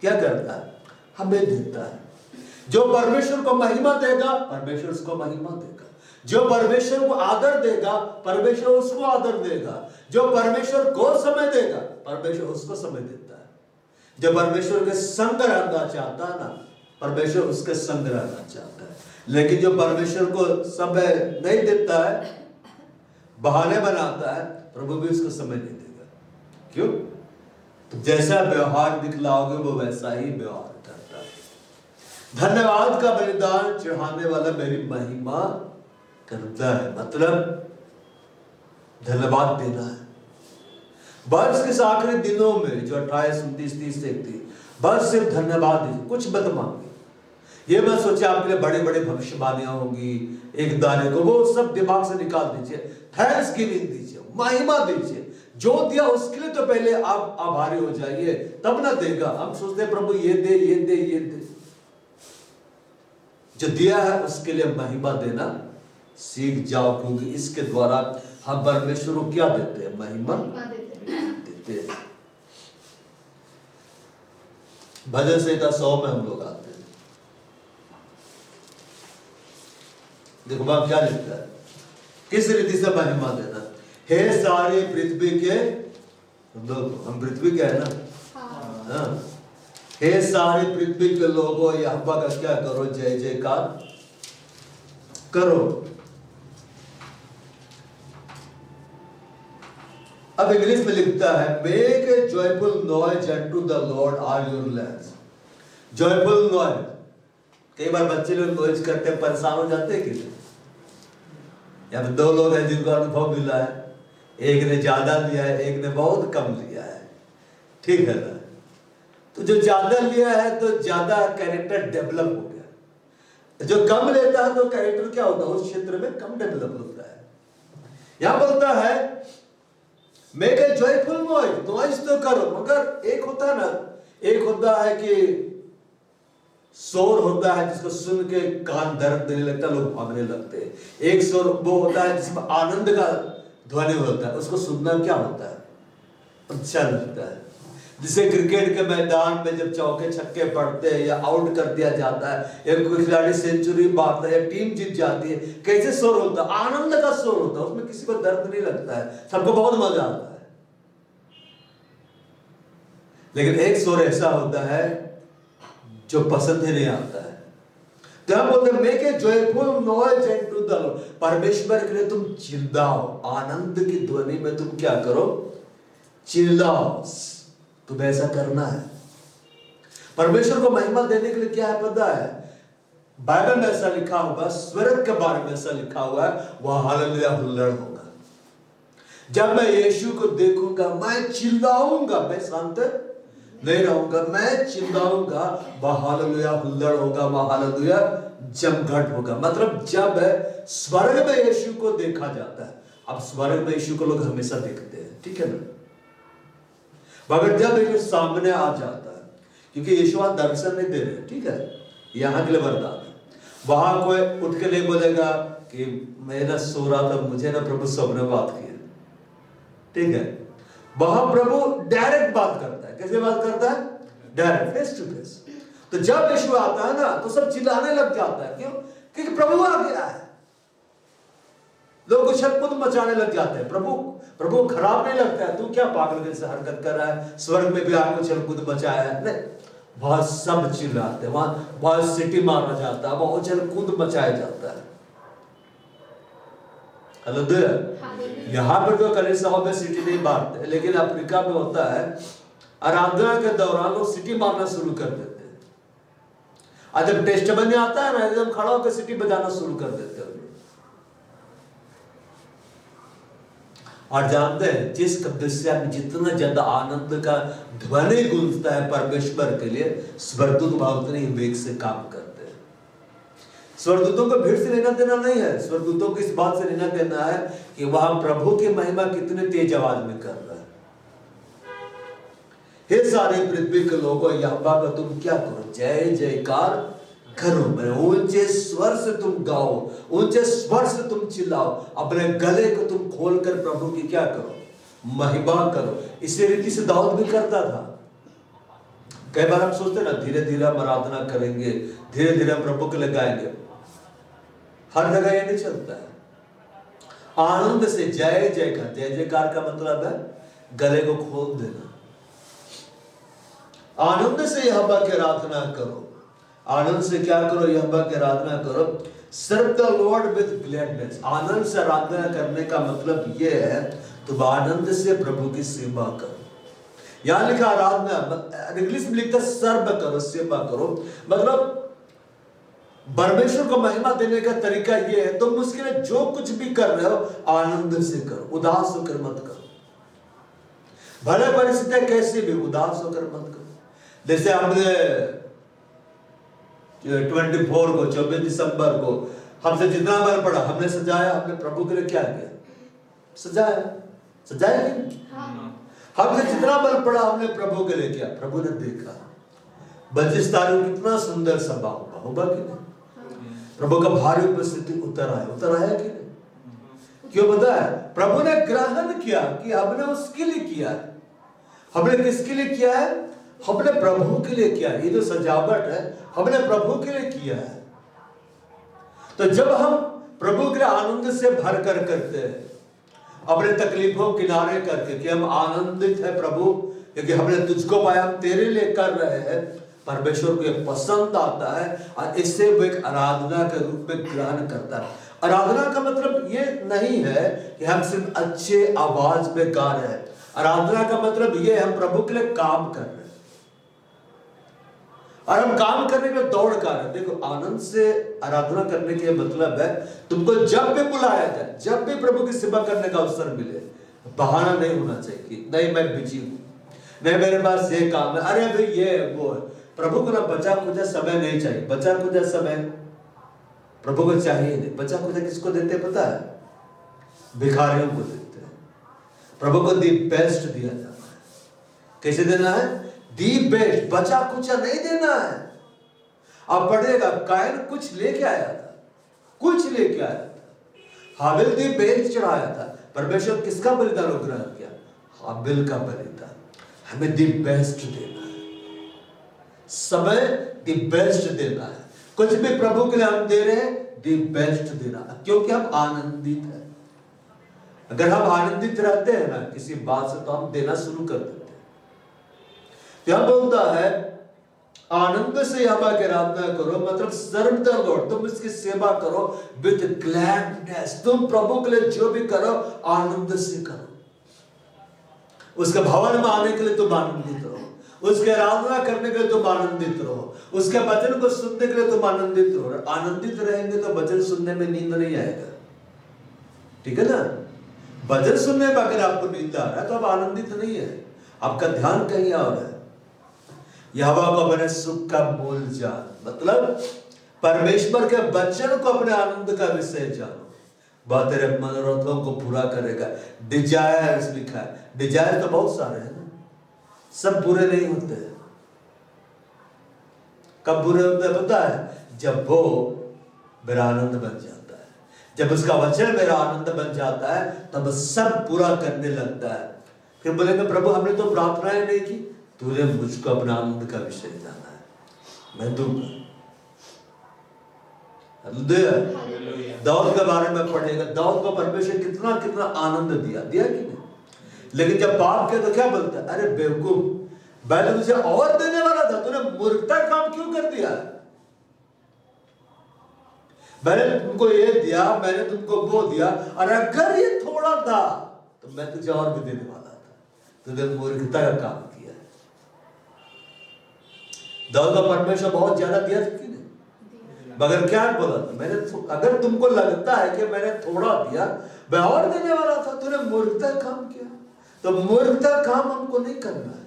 क्या करता है? हमें देता है। जो परमेश्वर को महिमा देगा, परमेश्वर उसको महिमा देगा। जो परमेश्वर को आदर देगा, परमेश्वर उसको आदर देगा। जो परमेश्वर को समय देगा, परमेश्वर उसको समय देता है। जो परमेश्वर के संग रहना चाहता है ना, परमेश्वर उसके संग रहना चाहता है। लेकिन जो परमेश्वर को समय नहीं देता है, बहाने बनाता है, प्रभु भी उसको समय नहीं देगा। क्यों? तो जैसा व्यवहार दिखलाओगे वो वैसा ही व्यवहार करता है। धन्यवाद का बलिदान चढ़ाने वाला मेरी महिमा करता है, मतलब धन्यवाद देना है। वर्ष के आखिरी दिनों में जो 28, 29, 30 थी, बस सिर्फ धन्यवाद दीजिए, कुछ मत मांगिए। ये मत सोचे आपके लिए बड़ी बड़ी भविष्यवाणियां होंगी एक दाने को, वो सब दिमाग से निकाल दीजिए। थैंक्स गिविंग दीजिए, महिमा दीजिए। जो दिया उसके लिए तो पहले आप आभारी हो जाइए, तब ना देगा। हम सोचते हैं प्रभु ये दे ये दे ये दे। जो दिया है उसके लिए महिमा देना सीख जाओ, क्योंकि इसके द्वारा हम परमेश्वर को क्या देते हैं? महिमा देते हैं। भजन संहिता 100 में हम लोग आते हैं। देखो वहां क्या लिखता है, किस रीति से महिमा देना। हे सारे पृथ्वी के लोग, हम पृथ्वी के है ना, हाँ। हे सारे पृथ्वी के लोगों, यहोवा का क्या करो? जय जयकार करो। अब इंग्लिश में लिखता है, make a joyful noise unto the Lord all your lands. Joyful noise, कई बार बच्चे लोग नॉइज करते हैं, परेशान हो जाते हैं कि या फिर 2 लोग हैं जिनको अनुभव मिला है, एक ने ज्यादा लिया है, एक ने बहुत कम लिया है, ठीक है ना। तो जो ज्यादा लिया है तो ज्यादा कैरेक्टर डेवलप हो गया, जो कम लेता है तो कैरेक्टर क्या होता है? उस क्षेत्र में कम डेवलप होता है। यहां बोलता है make a joyful noise, noise तो करो, मगर एक होता है ना, एक होता है कि शोर होता है जिसको सुन के कान दर्द देने लगता है, लोग भागने लगते हैं। एक शोर वो होता है जिसमें आनंद का ध्वनि होता है, उसको सुनना क्या होता है? अच्छा लगता है। जिसे क्रिकेट के मैदान में जब चौके छक्के पड़ते हैं या आउट कर दिया जाता है या कोई खिलाड़ी सेंचुरी मारता है या टीम जीत जाती है, कैसे शोर होता है? आनंद का शोर होता है, उसमें किसी को दर्द नहीं लगता है, सबको बहुत मजा आता है। लेकिन एक शोर ऐसा होता है जो पसंद ही नहीं आता है। तो हम बोलते हैं make a joyful noise unto the Lord, परमेश्वर के लिए तुम चिल्लाओ, आनंद की ध्वनि में तुम क्या करो? चिल्लाओ। तुम्हें ऐसा करना है। परमेश्वर को महिमा देने के लिए क्या है पता है? बाइबल में ऐसा लिखा होगा, स्वर्ग के बारे में ऐसा लिखा हुआ है, वह हालेलुया हुल्लड़ होगा। जब मैं यीशु को देखूंगा मैं चिल्लाऊंगा, मैं शांत नहीं रहूंगा, मैं चिल्लाऊंगा, वह हालेलुया हुल्लड़ होगा, वह हालेलुया जमघट होगा। मतलब जब स्वर्ग में यीशु को देखा जाता है, अब स्वर्ग में यीशु को लोग हमेशा देखते हैं, ठीक है ना? मगर जब यीशु सामने आ जाता है, क्योंकि यीशु वहां दर्शन नहीं दे रहे, ठीक है, यहाँ के लिए वरदान है। वहां कोई उठ के नहीं बोलेगा कि मैं ना सो रहा था, मुझे ना प्रभु सबने बात की, ठीक है? वहां प्रभु डायरेक्ट बात करता है। कैसे बात करता है? Direct, face to face. तो जब यीशु आता है ना तो सब चिल्लाने लग जाता है। क्यों? क्योंकि प्रभु आ गया है। लोग उछल-कूद मचाने लग जाते हैं। प्रभु खराब नहीं लगता है, तू क्या पागल जैसे हरकत कर रहा है, स्वर्ग में भी आके उछल-कूद मचाया है? नहीं, बहुत सब चिल्लाते हैं, वहां बहुत सीटी मारा जाता है, बहुत उछल-कूद मचाया जाता है। हालेलुया। यहाँ पर तो कलीसियाओं में सीटी नहीं मारते, लेकिन अफ्रीका में होता है, आराधना के दौरान लोग सीटी मारना शुरू कर देते हैं। और जब टेस्ट बन आता है ना, एकदम खड़ा होकर सीटी बजाना शुरू कर देते हैं। और जानते हैं, जिस कलीसिया में जितना ज्यादा आनंद का ध्वनि गूंजता है परमेश्वर के लिए, स्वर्गदूत वहां उतने ही वेग से काम करते हैं। स्वर्गदूतों को भीड़ से लेना देना नहीं है, स्वर्गदूतों को इस बात से लेना देना है कि वहां प्रभु की महिमा कितने तेज आवाज में कर रहा है। हे सारे पृथ्वी के लोगों, यहोवा का तुम क्या करो? जय जयकार करो, मेरे ऊंचे स्वर से तुम गाओ, ऊंचे स्वर से तुम चिल्लाओ, अपने गले को तुम खोलकर प्रभु की क्या करो? महिमा करो। इसी रीति से दाऊद भी करता था। कई बार हम सोचते ना, धीरे धीरे हम आराधना करेंगे, धीरे धीरे हम प्रभु के लिए गाएंगे। हर जगह ये नहीं चलता है। आनंद से जय जयकार, जय जयकार का मतलब है गले को खोल देना। आनंद से यहोवा की आराधना करो। आनंद से क्या करो? यहोवा की आराधना करो। Serve the Lord with gladness. आनंद से आराधना करने का मतलब यह है तुम आनंद से प्रभु की सेवा करो। यहां लिखा आराधना, इंग्लिश में लिखता सर्व करो, सेवा करो। मतलब परमेश्वर को महिमा देने का तरीका यह है, तुम उसके लिए जो कुछ भी कर रहे हो आनंद से करो, उदास होकर मत करो। भले परिस्थितियां कैसी भी, उदास होकर मत करो। जैसे हमने 24 दिसंबर को हमसे जितना बल पड़ा हमने सजाया, हमने प्रभु के लिए क्या किया? सजाया कि हमसे जितना बल पड़ा हमने प्रभु के लिए किया। प्रभु ने देखा 25 तारीख कितना सुंदर सभा होगा कि नहीं? प्रभु का भारी उपस्थिति उतर आया कि नहीं? क्यों पता है? प्रभु ने ग्रहण किया कि हमने उसके लिए किया है। हमने किसके लिए किया है? हमने प्रभु के लिए किया। ये जो सजावट है हमने प्रभु के लिए किया है। तो जब हम प्रभु के आनंद से भर कर करते हैं, अपने तकलीफों किनारे करके कि हम आनंदित है प्रभु क्योंकि हमने तुझको पाया, हम तेरे लिए कर रहे हैं, परमेश्वर को ये पसंद आता है और इससे वो एक आराधना के रूप में ग्रहण करता है। आराधना का मतलब ये नहीं है कि हम सिर्फ अच्छे आवाज में गा रहे हैं। आराधना का मतलब ये हम प्रभु के लिए काम कर रहे हैं और हम काम करने के लिए दौड़ कर रहे हैं। देखो, आनंद से आराधना करने के मतलब है तुमको जब भी बुलाया जाए, जब भी प्रभु की सेवा करने का अवसर मिले, बहाना नहीं होना चाहिए। नहीं मैं बिजी हूं, नहीं मेरे पास ये काम है, अरे भाई ये वो है। प्रभु को ना बचा कुचा समय नहीं चाहिए। बचा कुचा समय प्रभु को चाहिए नहीं। बचा कुचा किसको देते पता है? भिखारियों को देते हैं। प्रभु को दी बेस्ट दिया जाता है। कैसे देना है? दी बेस्ट, बचा कुचा नहीं देना है। अब पढ़ेगा, कायन कुछ लेके आया था, हाबिल दी बेस्ट चढ़ाया था। परमेश्वर किसका बलिदान ग्रहण किया? हाबिल का बलिदान। हमें द बेस्ट देना है, समय द बेस्ट देना है। कुछ भी प्रभु के लिए हम दे रहे हैं, द बेस्ट देना, क्योंकि हम आनंदित हैं। अगर हम आनंदित रहते हैं ना किसी बात से, तो हम देना शुरू कर देते हैं। क्या बोलता है, आनंद से यहोवा की आराधना करो, मतलब सर्व द लॉर्ड, तुम इसकी सेवा करो विद ग्लैडनेस। तुम प्रभु के लिए जो भी करो आनंद से करो। उसके भवन में आने के लिए तुम आनंदित रहो, उसके आराधना करने के लिए तुम आनंदित रहो, उसके वचन को सुनने के लिए तुम आनंदित रहो। आनंदित रहेंगे तो वचन सुनने में नींद नहीं आएगा, ठीक है ना। वचन सुनने में अगर आपको नींद आ रहा है तो आप आनंदित नहीं है, आपका ध्यान कहीं और है। यहोवा को अपने सुख का मूल जान, मतलब परमेश्वर के वचन को अपने आनंद का विषय जानो, वह तेरे मनोरथों को पूरा करेगा। डिजायर्स लिखा है, डिजायर तो बहुत सारे हैं ना, सब बुरे नहीं होते हैं। कब बुरे होते हैं पता है? जब वो मेरा आनंद बन जाता है, जब उसका वचन मेरा आनंद बन जाता है, तब सब पूरा करने लगता है। फिर बोलेंगे प्रभु हमने तो प्रार्थनाएं नहीं की, तूने मुझको अपना आनंद का विषय जाना है, मैं दूंगा। दाऊद के बारे में पढ़ेगा, दाऊद को परमेश्वर कितना कितना आनंद दिया कि नहीं। लेकिन जब पाप किया तो क्या बोलता है, अरे बेवकूफ, मैं तो तुझे और देने वाला था, तूने मूर्खता काम क्यों कर दिया? मैंने तुमको ये दिया, मैंने तुमको वो दिया, और अगर ये थोड़ा था तो मैं तुझे और भी देने वाला था, तुझे मूर्खता का काम किया। दाऊद को परमेश्वर बहुत ज्यादा दिया कि नहीं, मगर क्या बोला था, मैंने अगर तुमको लगता है कि मैंने थोड़ा दिया, मैं और देने वाला था, तूने मूर्खता काम किया। तो मूर्खता काम हमको नहीं करना है।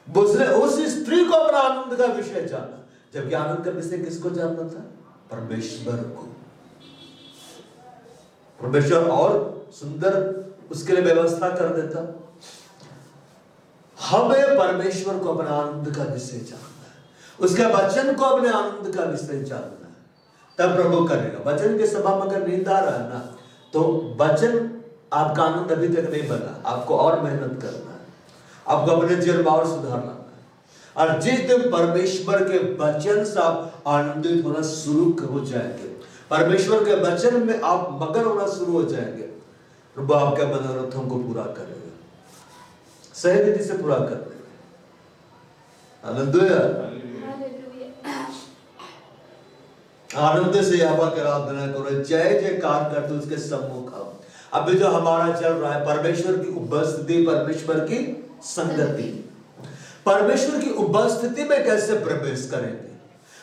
उसने उस स्त्री को अपना आनंद का विषय जाना, जबकि आनंद का विषय किसको जानना था? परमेश्वर को। परमेश्वर और सुंदर उसके लिए व्यवस्था कर देता। हमें परमेश्वर को अपना आनंद का विषय जानना है, उसके वचन को अपने आनंद का विषय जानना है, तब प्रभु करेगा। वचन के सभा में अगर नींद आ रहा है ना, तो वचन आपका आनंद अभी तक नहीं बना, आपको और मेहनत करना है, आपको अपने जीवन में और सुधारना है। और जिस दिन परमेश्वर के वचन से आप आनंदित होना शुरू हो जाएंगे, परमेश्वर के वचन में आप मगन होना शुरू हो जाएंगे, प्रभु आपके मनोरथों को पूरा करेगा, सही रीति से पूरा कर देगा। हालेलुया। आनंद से यहोवा की आराधना करो, जय जयकार करते उसके सम्मुख आओ। अभी जो हमारा चल रहा है, परमेश्वर की उपस्थिति, परमेश्वर की संगति। परमेश्वर की उपस्थिति में कैसे प्रवेश करेंगे,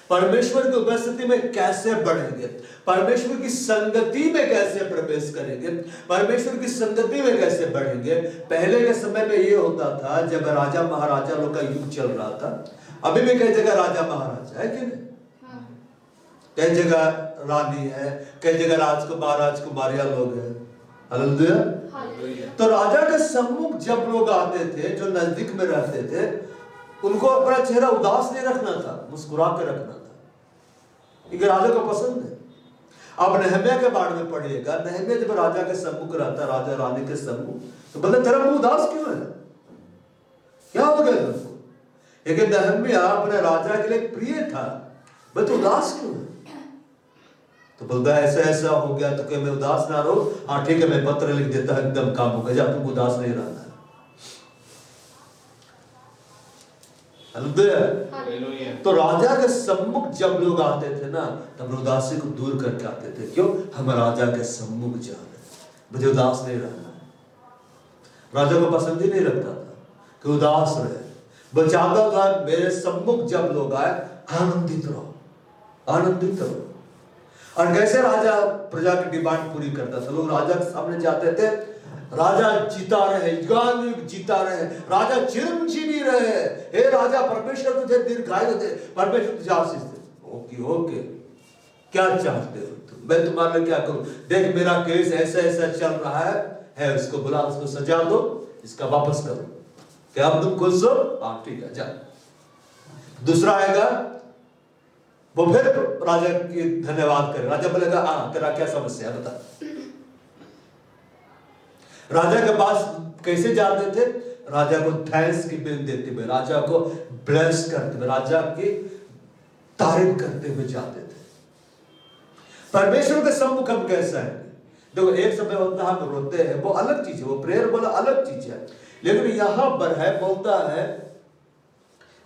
परमेश्वर की उपस्थिति में कैसे बढ़ेंगे, परमेश्वर की संगति में कैसे प्रवेश करेंगे, परमेश्वर की संगति में कैसे बढ़ेंगे। पहले के समय में ये होता था, जब राजा महाराजा लोग का युग चल रहा था, अभी भी कई जगह राजा महाराजा है कि नहीं, कई जगह रानी है, कई जगह राजकुमार राजकुमारियां लोग हैं। हालेलुया। तो राजा के सम्मुख जब लोग आते थे, जो नजदीक में रहते थे, उनको अपना चेहरा उदास नहीं रखना था, मुस्कुरा कर रखना था, क्योंकि राजा को पसंद है। आप नहम्याह के बारे में पढ़िएगा, नहम्याह जब राजा के सम्मुख रहता, राजा रानी के सम्मुख, तो बोलते तेरा मुंह उदास क्यों है, क्या हो गया तुमको? लेकिन नहम्याह अपने राजा के लिए प्रिय था, बस उदास क्यों है? तो बोलता है ऐसा ऐसा हो गया, तो क्या मैं उदास ना रहो? हाँ ठीक है, मैं पत्र लिख देता है, एकदम काम हो गया, तुम उदास नहीं रहना है। हालेलुया। तो राजा के सम्मुख जब लोग आते थे ना, तब उदासी को दूर करके आते थे। क्यों? हम राजा के सम्मुख जा रहे, मुझे उदास नहीं रहना है। राजा को पसंद ही नहीं लगता था कि उदास रहे, वो चाहता था मेरे सम्मुख जब लोग आए, आनंदित रहो, आनंदित रहो। और कैसे राजा प्रजा की डिमांड पूरी करता था? लोग राजा के सामने जाते थे, राजा जीता रहे, युगानुयुग जीता रहे, राजा चिरंजीवी रहे, हे राजा परमेश्वर तुझे दीर्घायु दे, परमेश्वर तुझे आशीष दे। ओके ओके, क्या चाहते हो तुम, मैं तुम्हारे लिए क्या करूं? देख मेरा केस ऐसा ऐसा चल रहा है, उसको बुला, उसको सजा दो, इसका वापस करो। क्या अब तुम खुश हो? हाँ ठीक है, जा। दूसरा आएगा, वो फिर राजा की धन्यवाद करे। राजा बोलेगा हाँ तेरा क्या समस्या बता। राजा के पास कैसे जाते थे? राजा को थैंक्स की बिल देते हुए, राजा को ब्लेस करते हुए, राजा की तारीफ करते हुए जाते थे। परमेश्वर के सम्मुख हम कैसा है? देखो, एक समय होता है हम रोते हैं, वो अलग चीज है, वो प्रेयर बोला अलग चीज है, लेकिन यहां पर है, बोलता है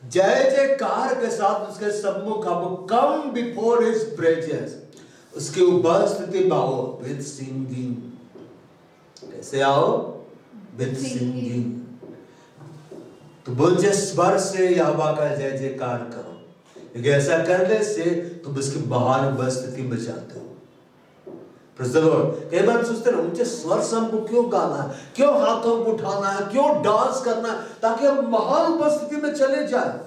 जय जयकार के साथ उसके सम्मुख हम कम बिफोर हिज प्रेजेंस, उसकी उपस्थिति में आओ विद सिंगिंग। कैसे आओ? With singing. तो बोझे स्वर से यहोवा का जय जयकार करो, क्योंकि ऐसा करने से तुम उसकी महान उपस्थिति में जाते हो। Praise the Lord. कई बार सोचते हैं मुझे स्वर से हमको क्यों गाना है, क्यों हाथों को उठाना है, क्यों डांस करना है, ताकि हम महान उपस्थिति में चले जाए।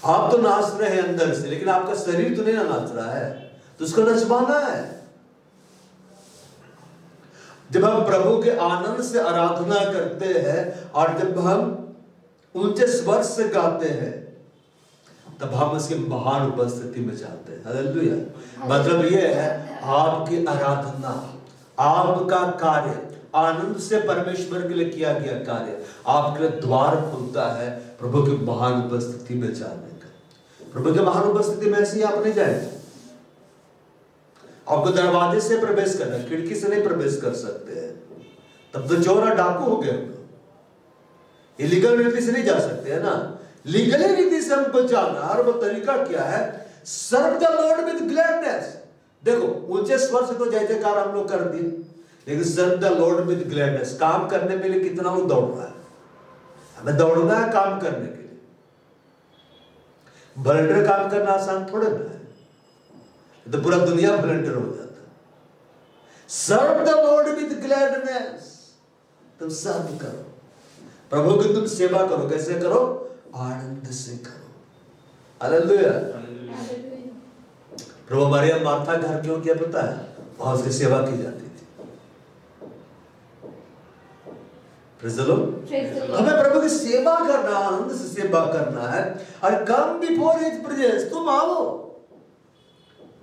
आप तो नाच रहे हैं अंदर से, लेकिन आपका शरीर तो नहीं ना नाच रहा है, तो उसको नचवाना है। जब हम प्रभु के आनंद से आराधना करते हैं और जब हम ऊंचे स्वर से गाते हैं, तब हम उसकी महान उपस्थिति में जाते हैं। हालेलुया। मतलब यह है आपकी आराधना, आपका कार्य, आनंद से परमेश्वर के लिए किया गया कार्य आपके लिए द्वार खुलता है प्रभु की महान उपस्थिति में जाने का। प्रभु की महान उपस्थिति में ऐसे ही आप नहीं जाएंगे। आपको दरवाजे से प्रवेश करना है, खिड़की से नहीं प्रवेश कर सकते हैं, तब तो चोर और डाकू हो गए। इलीगल रीति से नहीं जा सकते है ना, लीगल रीति से हमको जाना। और वो तरीका क्या है? Serve the Lord with gladness. देखो, ऊंचे स्वर से तो जय जयकार हम लोग कर दिए, लेकिन serve the Lord with gladness. काम करने के लिए कितना लोग दौड़ रहा है, हमें दौड़ना है काम करने के लिए। वॉलंटियर काम करना आसान थोड़े ना है, तो पूरा दुनिया वॉलंटियर हो जाता। Serve the Lord with gladness. तुम सर्व करो, प्रभु की तुम सेवा करो। कैसे करो? आनंद से करो। हालेलुया। प्रभु मरियम मार्था घर क्यों किया पता है? वहां उसकी सेवा की जाती थी। Praise the Lord. हमें प्रभु की सेवा करना, आनंद से सेवा करना है। और कम बिफोर हिज प्रेजेंस, तुम आओ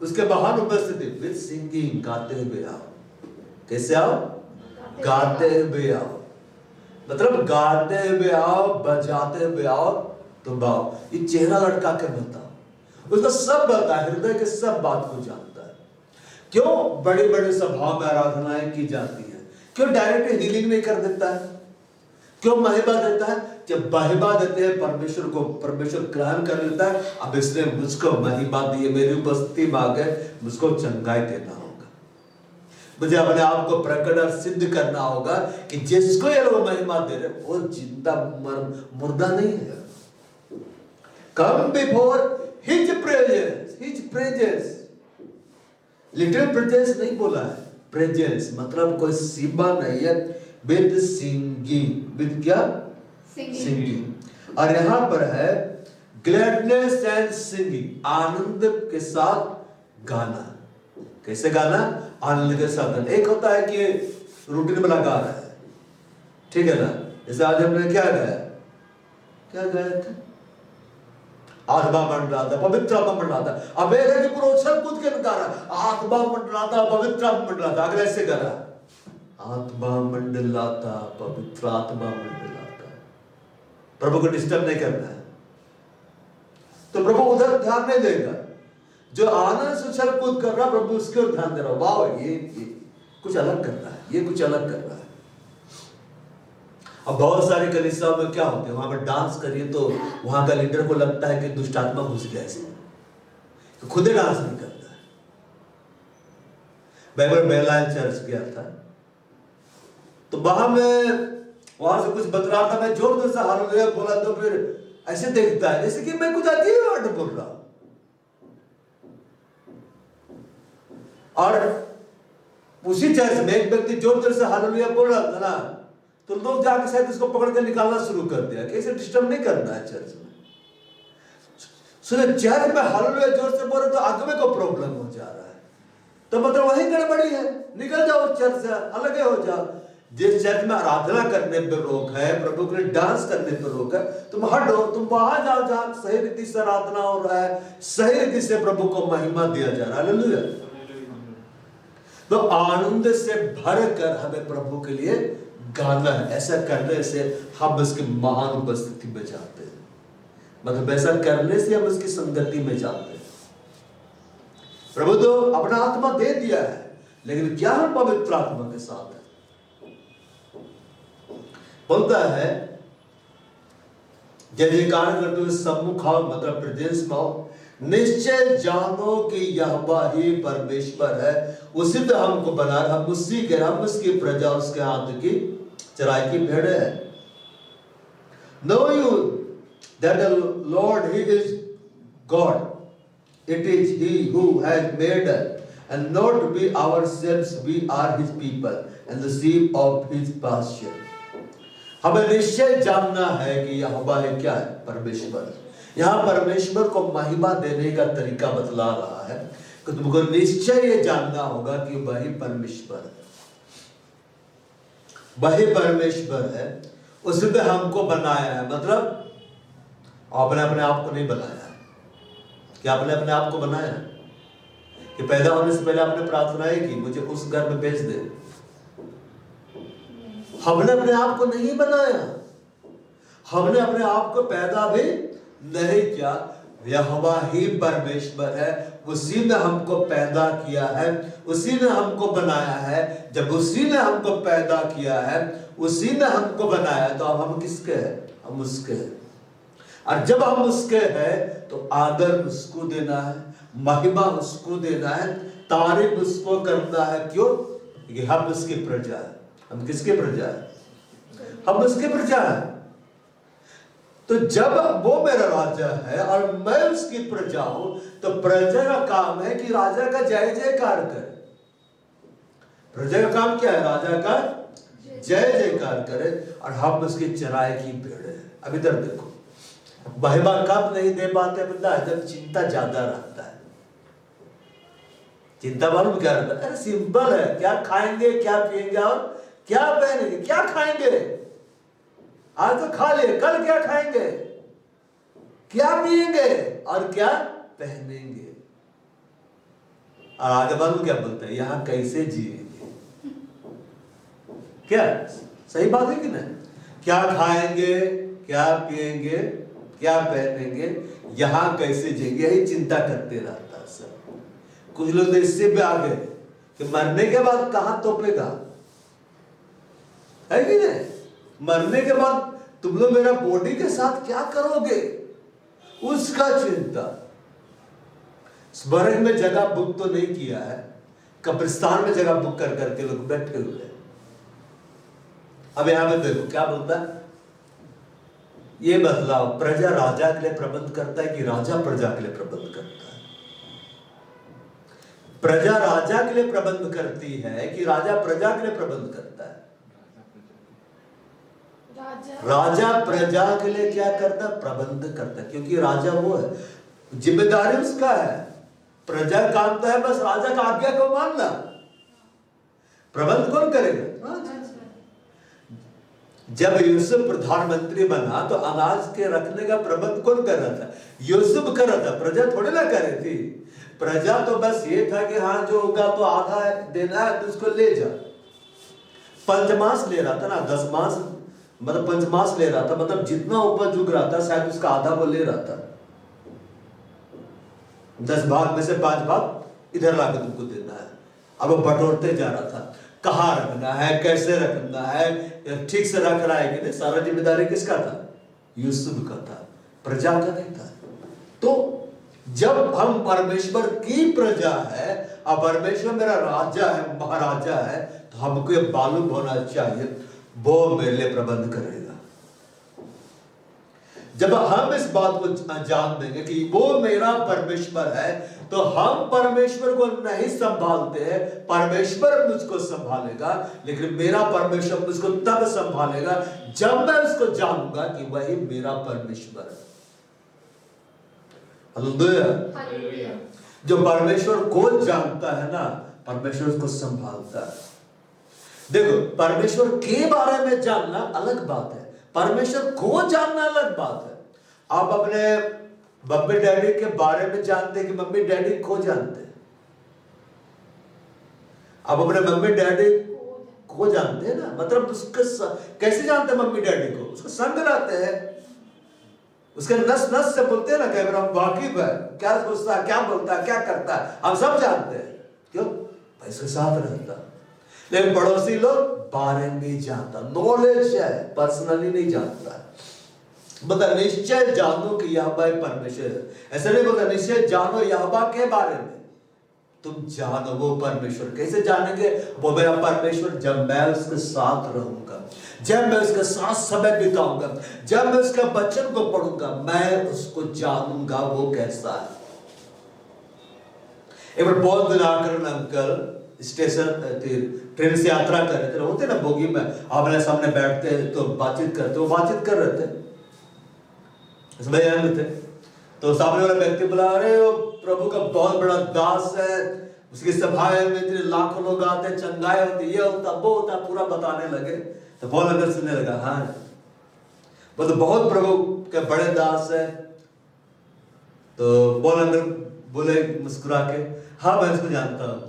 उसके महान उपस्थिति विद सिंगिंग, गाते हुए आओ। कैसे आओ? गाते हुए आओ। मतलब गाते हुए आओ, बजाते हुए आओ, तुम आओ। ये चेहरा लटका के बताओ, उसका सब बता, हृदय के सब बात को जानता है। क्यों बड़ी बड़ी सभाओं में आराधनाएं की जाती है? क्यों डायरेक्ट हीलिंग नहीं कर देता है? क्यों महिमा देता है? जब महिमा देते हैं परमेश्वर को, परमेश्वर ग्रहण कर लेता है। अब इसने मुझको महिमा दी है, मेरी उपस्थिति में आ गए, मुझको चंगाई देना होगा, मुझे अपने आप को प्रकट और सिद्ध करना होगा कि जिसको ये लोग महिमा दे रहे वो जिंदा मुर्दा नहीं है। Come before his presence, his presence, little presence नहीं बोला है, प्रेजेंस मतलब कोई सीमा नहीं है। विद सिंगिंग, विद क्या? सिंगिंग। और यहां पर है ग्लैडनेस एंड सिंगिंग, आनंद के साथ गाना। कैसे गाना? आनंद के साथ गाना। एक होता है कि रूटीन बना गा रहा है, ठीक है ना? जैसे आज हमने क्या गाया? क्या गाया था? आत्मा मंडलाता, पवित्र आत्मा मंडलाता। अब एक है कि पूरा उछल कूद के गा रहा, आत्मा मंडलाता, पवित्र आत्मा मंडलाता। अगले ऐसे गा रहा, आत्मा मंडलाता, पवित्र आत्मा मंडलाता। प्रभु को डिस्टर्ब नहीं करना है, तो प्रभु उधर ध्यान नहीं देगा। जो आनंद से उछल कूद कर रहा, प्रभु उसके ओर ध्यान दे रहा। वाह, ये कुछ अलग कर रहा है, ये कुछ अलग कर रहा है। अब बहुत सारी कलीसियाओं में क्या होते हैं, वहां पर डांस करिए तो वहां का लीडर को लगता है कि दुष्ट आत्मा घुस गया इसमें, तो खुद ही डांस नहीं करता है। मैं बेलाल चर्च गया था, तो वहां से कुछ बतरा था, मैं जोर जोर से हालेलुया बोला, तो फिर ऐसे देखता है जैसे कि मैं कुछ अजीब वर्ड बोल रहा हूं। और उसी चर्च में एक व्यक्ति जोर जोर से हालेलुया बोल रहा था ना, तो लोग जाके शायद उसको पकड़ कर निकालना शुरू कर दिया कि इसे डिस्टर्ब नहीं करना है चर्च में। सुने, चर्च में हालेलुया जोर से बोल रहे तो आगे को प्रॉब्लम हो जा रहा है, तो मतलब वही गड़बड़ी है। निकल जाओ चर्च से, अलग हो जाओ। जिस चर्च में आराधना करने पे रोक है, प्रभु के लिए डांस करने पे रोक है, तुम हटो, तुम वहां जाओ जहां सही रीति से आराधना हो रहा है, सही रीति से प्रभु को महिमा दिया जा रहा है। हालेलुया। तो आनंद से भर कर हमें प्रभु के लिए गाना है। ऐसा करने से हम उसकी महान उपस्थिति में जाते हैं, मतलब ऐसा करने से हम उसकी संगति में जाते हैं। प्रभु तो अपना आत्मा दे दिया है, लेकिन क्या हम पवित्र आत्मा के साथ है? बोलता है जय जयकार करते हुए सम्मुख आओ, मतलब प्रेजेंस में आओ, निश्चय जानो कि यहोवा ही परमेश्वर है, उसी ने हमको बनाया, हम उसी के, हम उसकी प्रजा, उसके हाथ की चराई की भेड़ है। Know you that the Lord he is God, it is he who has made us and not we ourselves, we are his people and the sheep of his pasture। हमें निश्चय जानना है कि यहोवा है क्या है? परमेश्वर। यहाँ परमेश्वर को महिमा देने का तरीका बतला रहा है कि तुमको निश्चय ये जानना होगा कि वही परमेश्वर है, वही परमेश्वर है, उसने हमको बनाया है। मतलब आपने अपने आप को नहीं बनाया, क्या आपने अपने आप को बनाया? कि पैदा होने से पहले आपने प्रार्थना है कि मुझे उस घर में भेज दे? हमने अपने आप को नहीं बनाया, हमने अपने आप को पैदा भी नहीं किया। यहोवा ही परमेश्वर है, उसी ने हमको पैदा किया है, उसी ने हमको बनाया है। जब उसी ने हमको पैदा किया है, उसी ने हमको बनाया, तो अब हम किसके हैं? हम उसके हैं। और जब हम उसके हैं तो आदर उसको देना है, महिमा उसको देना है, तारीफ उसको करना है। क्यों? क्योंकि हम उसकी प्रजा है। हम किसके प्रजा है? हम उसके प्रजा है। तो जब वो मेरा राजा है और मैं उसकी प्रजा हूं, तो प्रजा का काम है कि राजा का जय जयकार करे। प्रजा का काम क्या है? राजा का जय जयकार करे, और हम उसकी चराई की भेड़ है। अब इधर देखो, महिमा कब नहीं दे पाते बंदा? जब चिंता ज्यादा रहता है। चिंता मालूम क्या रहता है? अरे सिंपल है, क्या खाएंगे, क्या पिएंगे और क्या पहनेंगे। क्या खाएंगे? आज तो खा लिए, कल क्या खाएंगे? क्या पिएंगे और क्या पहनेंगे? और आगे मालूम क्या बोलता है? यहां कैसे जिएंगे। क्या सही बात है कि नहीं? क्या खाएंगे, क्या पिएंगे, क्या पहनेंगे, यहां कैसे जिएंगे, यही चिंता करते रहता है सब। कुछ लोग इससे भी आगे कि मरने के बाद कहां तोपेगा, है कि नहीं? मरने के बाद तुम लोग मेरा बॉडी के साथ क्या करोगे, उसका चिंता। स्वर्ग में जगह बुक तो नहीं किया है, कब्रिस्तान में जगह बुक कर करके लोग बैठे हुए हैं। अब यहां में देखो क्या बोलता है, ये बदलाव प्रजा राजा के लिए प्रबंध करता है कि राजा प्रजा के लिए प्रबंध करता है? प्रजा राजा के लिए प्रबंध करती है कि राजा प्रजा के लिए प्रबंध करता है? राजा प्रजा के लिए क्या करता है? प्रबंध करता है, क्योंकि राजा वो है, जिम्मेदारी उसका है। प्रजा काम तो है बस राजा का आज्ञा को मानना, प्रबंध कौन करेगा? जब यूसुफ प्रधानमंत्री बना तो अनाज के रखने का प्रबंध कौन कर रहा था? यूसुफ कर रहा था, प्रजा थोड़ी ना कर रही थी। प्रजा तो बस ये था कि हाँ जो होगा तो आधा देना है तो उसको ले जा। पंचमास ले रहा था ना, 10 मास मतलब पंचमास ले रहा था, मतलब जितना उपज उग रहा था शायद उसका आधा वो ले रहा था। 10 भाग में से 5 भाग इधर लाकर तुमको देना है। अब वो बटोरते जा रहा था, कहाँ रखना है, कैसे रखना है, ठीक से रख रहा है कि नहीं, सारा जिम्मेदारी किसका था? यूसुफ का था, प्रजा का नहीं था। तो जब हम परमेश्वर की प्रजा है और परमेश्वर मेरा राजा है, महाराजा है, तो हमको ये मालूम होना चाहिए वो मेरे लिए प्रबंध करेगा। जब हम इस बात को जान देंगे कि वो मेरा परमेश्वर है, तो हम परमेश्वर को नहीं संभालते हैं, परमेश्वर मुझको संभालेगा। लेकिन मेरा परमेश्वर मुझको तब संभालेगा जब मैं उसको जानूंगा कि वही मेरा परमेश्वर है। हालेलुया। जो परमेश्वर को जानता है ना, परमेश्वर उसको संभालता है। देखो, परमेश्वर के बारे में जानना अलग बात है, परमेश्वर को जानना अलग बात है। आप अपने मम्मी डैडी के बारे में जानते कि मम्मी डैडी को जानते? आप अपने मम्मी डैडी को जानते हैं ना, मतलब उसके कैसे जानते हैं मम्मी डैडी को? उसके संग रहते हैं, उसके नस नस से बोलते हैं ना, कि हम वाकिफ है, क्या सोचता है, क्या बोलता है, क्या करता है, हम सब जानते हैं। क्यों? भाई उसके साथ रहता। लेकिन पड़ोसी लोग बारे में जानता, नॉलेज है, पर्सनली नहीं जानता। बता निश्चय जानो कि यहोवा परमेश्वर है। ऐसा नहीं बोलता निश्चय जानो यहोवा के बारे में, तुम जानो वो परमेश्वर। कैसे जानेंगे? वो मेरा परमेश्वर जब मैं उसके साथ रहूंगा, जब मैं उसके साथ समय बिताऊंगा, जब मैं उसके वचन को पढ़ूंगा, मैं उसको जानूंगा वो कैसा है। एक बार बहुत दिन आकर अंकल स्टेशन ट्रेन से यात्रा कर रहे थे, होते ना बोगी में आमने सामने बैठते तो बातचीत करते, वो बातचीत कर रहे थे, थे तो सामने वाला व्यक्ति बोला, अरे वो प्रभु का बहुत बड़ा दास है, उसकी सभाएं में इतने लाखों लोग आते, चंगाई होती, ये होता वो होता, पूरा बताने लगे। तो पॉल अंदर सुनने लगा, हाँ वो तो बहुत प्रभु के बड़े दास है। तो पॉल अंदर बोले मुस्कुरा के, हाँ मैं इसको जानता हूँ,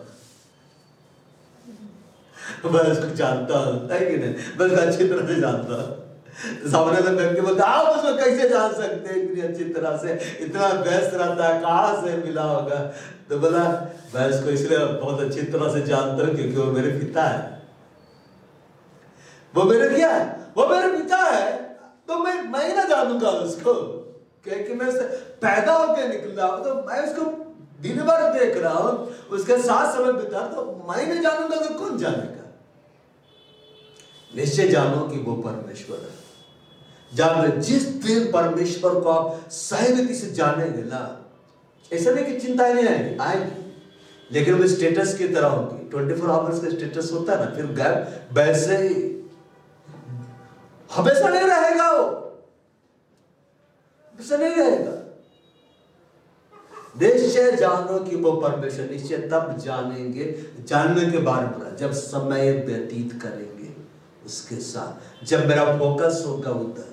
मैं इसको जानता हूँ, है कि नहीं, मैं इसको अच्छी तरह से जानता हूँ। सामने वाला व्यक्ति बोलता, आप उसको कैसे जान सकते हैं इतनी अच्छी तरह से, इतना व्यस्त रहता है, कहाँ से मिला होगा? तो बोला, मैं इसको इसलिए बहुत अच्छी तरह से जानता हूँ क्योंकि वो मेरे पिता है। वो मेरे क्या है? वो मेरे पिता है। तो मैं ही ना जानूंगा उसको, क्योंकि मैं उससे पैदा होकर निकला हूं, तो मैं उसको दिन भर देख रहा हूं, उसके साथ समय बिता, तो मैं नहीं जानूंगा तो कौन जानेगा? निश्चय जानो कि वो परमेश्वर है। जान ले, जिस दिन परमेश्वर को आप सही रीति से जानेंगे ना, ऐसा नहीं कि चिंताएं नहीं आएंगी, लेकिन वो स्टेटस की तरह होगी। 24 आवर्स का स्टेटस होता है ना, फिर गैप वैसे ही हमेशा नहीं रहेगा, वो हमेशा नहीं रहेगा। निश्चय जानो कि वो परमेश्वर, निश्चय तब जानेंगे, जानने के बाद जब समय व्यतीत करेंगे उसके साथ, जब मेरा फोकस होगा उधर।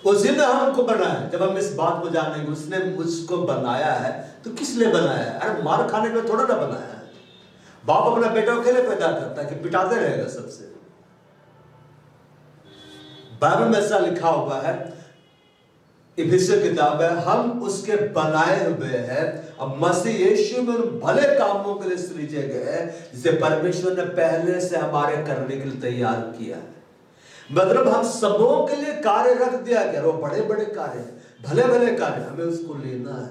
उसी ने हमको बनाया, जब हम इस बात को जानेंगे उसने मुझको बनाया है, तो किस लिए बनाया है? अरे मार खाने के लिए थोड़ा ना बनाया है। बाप अपना बेटा को अकेले पैदा करता है कि पिटाते रहेगा सबसे? बाइबल में ऐसा लिखा हुआ है, इफिसियों किताब है, हम उसके बनाए हुए हैं, अब मसीह यीशु में भले कामों के लिए सृजे गए, जिसे परमेश्वर ने पहले से हमारे करने के लिए तैयार किया है। मतलब हम सबों के लिए कार्य रख दिया गया, वो बड़े बड़े कार्य, भले भले कार्य, हमें उसको लेना है।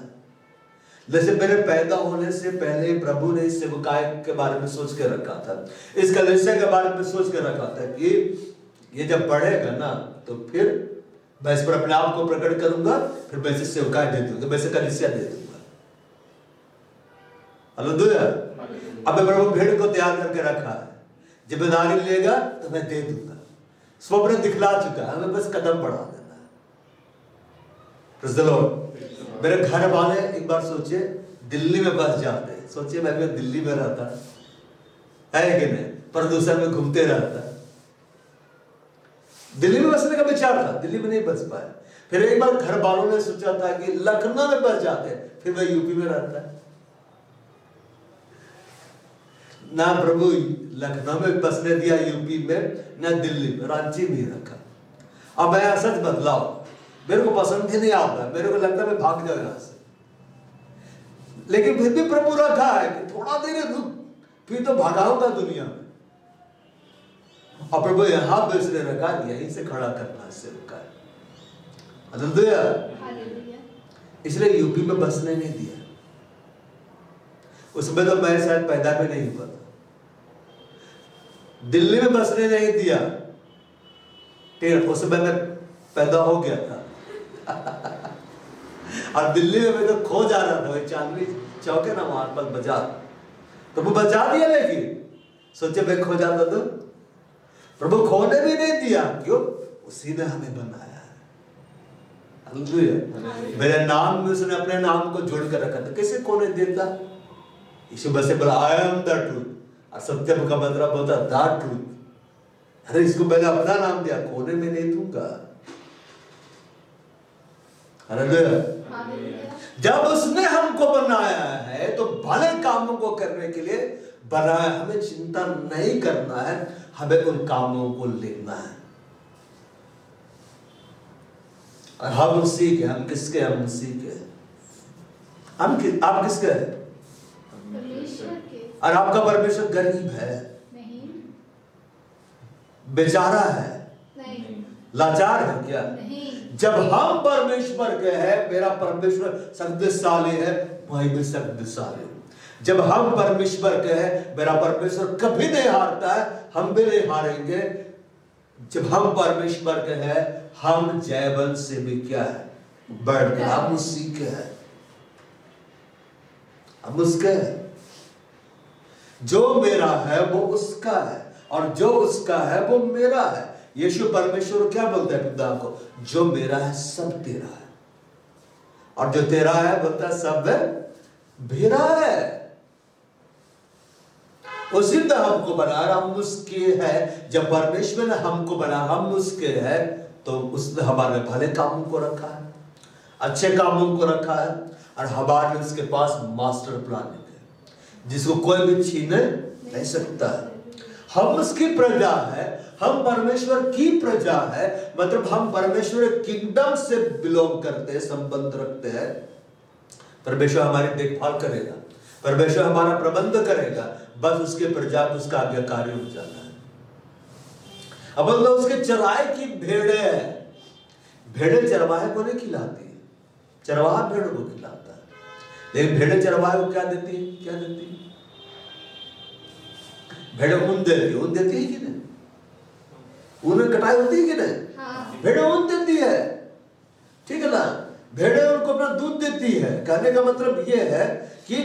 जैसे मेरे पैदा होने से पहले प्रभु ने इस सेवकाई के बारे में सोच के रखा था, इस कलीसिया के बारे में सोच के रखा था कि ये जब बढ़ेगा ना, तो फिर मैं इस पर अपने आप को प्रकट करूंगा, फिर मैं इसे सेवकाई दे दूंगा, मैं इसे कलीसिया दे दूंगा। हालेलुया। अब प्रभु भेड़ को तैयार करके रखा है, जिम्मेदारी लेगा तो मैं दे दूंगा। स्वप्न दिखला चुका है, हमें बस कदम बढ़ा देना है। Praise the Lord. मेरे घर वाले एक बार सोचे दिल्ली में बस जाते, सोचिए मैं भी दिल्ली में रहता है कि नहीं, प्रदूषण में घूमते रहता, दिल्ली में बसने का विचार था, दिल्ली में नहीं बस पाया। फिर एक बार घर वालों ने सोचा था कि लखनऊ में बस जाते, फिर मैं यूपी में रहता है ना। प्रभु लखनऊ में बसने दिया, यूपी में ना, दिल्ली में, रांची में रखा। अब मैं सच बदलाव, मेरे को पसंद ही नहीं आता, मेरे को लगता है मैं भाग जाऊं यहां से, लेकिन फिर भी प्रभु रखा है कि थोड़ा देर रुक, फिर तो भागाऊंगा दुनिया में। और प्रभु यहां पे उसने रखा, यहीं से खड़ा करना सेवका। हालेलुया। इसलिए यूपी में बसने नहीं दिया, उसमें तो मैं शायद पैदा भी नहीं हुआ था। दिल्ली में बसने नहीं दिया, ठीक, उसमें मैं पैदा हो गया था। और दिल्ली में मैं तो खो जा रहा था, वही चांदनी चौक है ना वहां पर बाजार, तो वो बचा दिया, लेकिन सोचे मैं खो जाता तो प्रभु खोने भी नहीं दिया। क्यों? उसी ने हमें बनाया है। हालेलुया। मेरे नाम में उसने अपने नाम को जोड़ कर रखा था, कैसे खोने देता? यीशु बस बोला आई एम द ट्रूथ, और सत्य का मतलब होता द ट्रूथ। अरे इसको मैंने अपना नाम दिया, खोने में नहीं दूंगा। हालेलुया। जब उसने हमको बनाया है तो भले कामों को करने के लिए बनाया, हमें चिंता नहीं करना है, हमें उन कामों को लेना है। और हम उसी के, हम किसके, हम उसी के, आप किसके हैं? परमेश्वर के। और आपका परमेश्वर गरीब है? नहीं। बेचारा है? नहीं। लाचार है क्या? नहीं। जब हम परमेश्वर के हैं, मेरा परमेश्वर शक्तिशाली है, वही भी शक्तिशाली है। जब हम परमेश्वर के हैं, मेरा परमेश्वर कभी नहीं हारता है, हम भी नहीं हारेंगे। जब हम परमेश्वर के हैं, हम जयवंत से भी क्या है, बढ़कर हम उसी के हैं, हम उसके हैं। जो मेरा है वो उसका है, और जो उसका है वो मेरा है। यीशु परमेश्वर क्या बोलता है पिता को? जो मेरा है सब तेरा है, और जो तेरा है बोलता है सब मेरा है। उसी ने हमको बनाया, हम उसके हैं। जब परमेश्वर ने हमको बनाया, हम उसके हैं, तो उसने हमारे भले कामों को रखा है, अच्छे कामों को रखा है, और हमारे उसके पास मास्टर प्लानिंग है जिसको कोई भी छीन नहीं सकता है। हम उसकी प्रजा है, हम परमेश्वर की प्रजा है, मतलब हम परमेश्वर किंगडम से बिलोंग करते हैं, संबंध रखते हैं। परमेश्वर हमारी देखभाल करेगा, परमेश्वर हमारा प्रबंध करेगा, बस उसके प्रजा को उसका आज्ञाकारी हो जाना है। अब तो उसके चराए की भेड़े हैं, भेड़े चरवाहे को नहीं खिलाती है, चरवाहा भेड़ को खिलाता है। लेकिन भेड़े चरवाहे को क्या देती है? क्या देती है? भेड़े ऊन देती है, ऊन देती है कि नहीं? ऊन कटाई होती है कि नहीं? हाँ। भेड़े ऊन देती है, ठीक है ना? भेड़े उनको अपना दूध देती है। कहने का मतलब यह है कि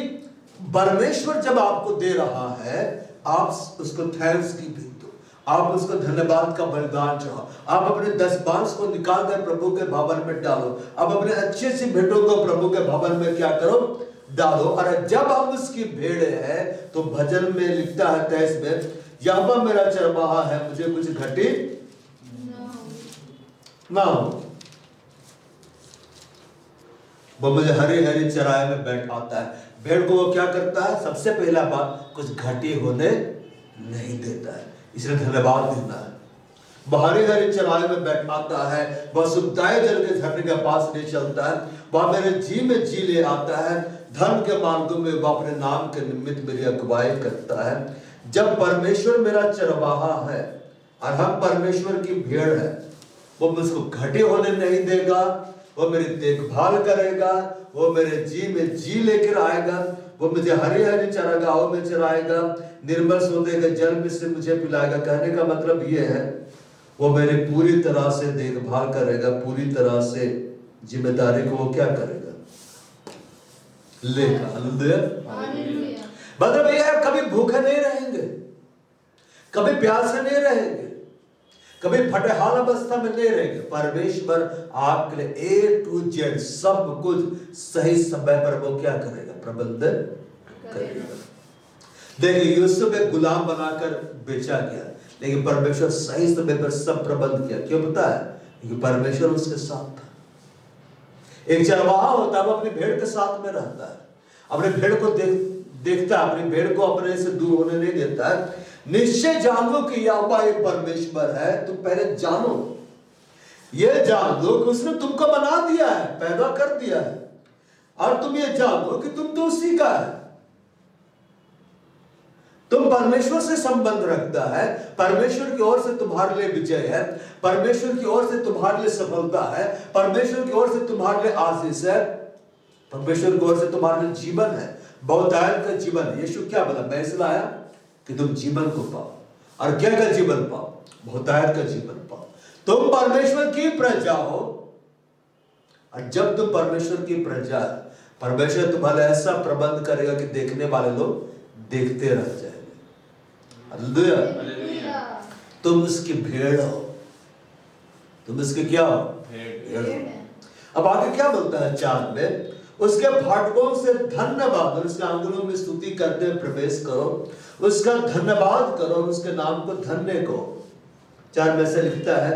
परमेश्वर जब आपको दे रहा है, आप उसको थैंक्स की भी दो, आप उसको धन्यवाद का बलिदान चढ़ाओ। आप अपने 10 बांस को निकाल कर प्रभु के भवन में डालो, आप अपने अच्छे सी भेड़ों को प्रभु के भवन में क्या करो, डालो। और जब हम उसकी भेड़ है, तो भजन में लिखता है 23 में, यहोवा मेरा चरवाहा है, मुझे कुछ घटी ना हो। वो मुझे हरी हरी चराए में बैठाता है। भेड़ को वो क्या करता है? सबसे पहला बात, कुछ घटी होने नहीं देता है, इसलिए धन्यवाद देना है। वह हरी हरी चराए में बैठाता है, वह सुखदायी जल के झरने के पास ले चलता है, वह मेरे जी में जी ले आता है, धर्म के मार्गों में वह अपने नाम के निमित्त मेरी अगुवाई करता है। जब परमेश्वर मेरा चरवाहा है और हम परमेश्वर की भेड़ है, वो मुझको घटी होने नहीं देगा, वो मेरी देखभाल करेगा, वो मेरे जी में जी लेकर आएगा, वो मुझे हरी हरी चरागाहों में चराएगा, निर्मल सोते के जल में से मुझे पिलाएगा। कहने का मतलब ये है, वो मेरी पूरी तरह से देखभाल करेगा, पूरी तरह से जिम्मेदारी को वो क्या करेगा, लेगा। हालेलुया। मतलब ये है, कभी भूखे नहीं रहेंगे, कभी प्यासे नहीं रहेंगे, कभी फटेहाल अवस्था में नहीं रहेंगे। परमेश्वर आपके लिए A to Z सब कुछ सही समय पर वो क्या करेगा, प्रबंधन करेगा। देखिए, यूसुफ एक गुलाम बनाकर बेचा गया, लेकिन परमेश्वर सही समय पर सब प्रबंध किया। क्यों पता है? क्योंकि परमेश्वर उसके साथ था। एक चरवाहा होता है, वो अपनी भेड़ के साथ में रहता है, अपने भेड़ को देखता है, अपनी भेड़ को अपने से दूर होने नहीं देता है। निश्चय जानो कि यहोवा एक परमेश्वर है। तुम पहले जानो, ये जान लो कि उसने तुमको बना दिया है, पैदा कर दिया है, और तुम ये जानो कि तुम तो उसी का है। तुम परमेश्वर से संबंध रखता है, परमेश्वर की ओर से तुम्हारे लिए विजय है, परमेश्वर की ओर से तुम्हारे लिए सफलता है, परमेश्वर की ओर से तुम्हारे लिए आशीष है, परमेश्वर की ओर से तुम्हारे लिए जीवन है, बहुतायत का जीवन। यीशु क्या बोला? मैं इसलिए आया कि तुम जीवन को पाओ, और क्या का जीवन पाओ? बहुतायत का जीवन पाओ। तुम परमेश्वर की प्रजा हो, और जब तुम परमेश्वर की प्रजा, परमेश्वर तुम्हारे ऐसा प्रबंध करेगा कि देखने वाले लोग देखते रह जाएंगे। हालेलुया। तुम उसकी भेड़ हो, तुम उसके क्या हो? भेड़। अब आगे क्या बोलता है 4 में? उसके फाटकों से धन्यवाद और उसके आंगनों में स्तुति करते हुए प्रवेश करो, उसका धन्यवाद करो और उसके नाम को धन्य को। 4 में से लिखता है,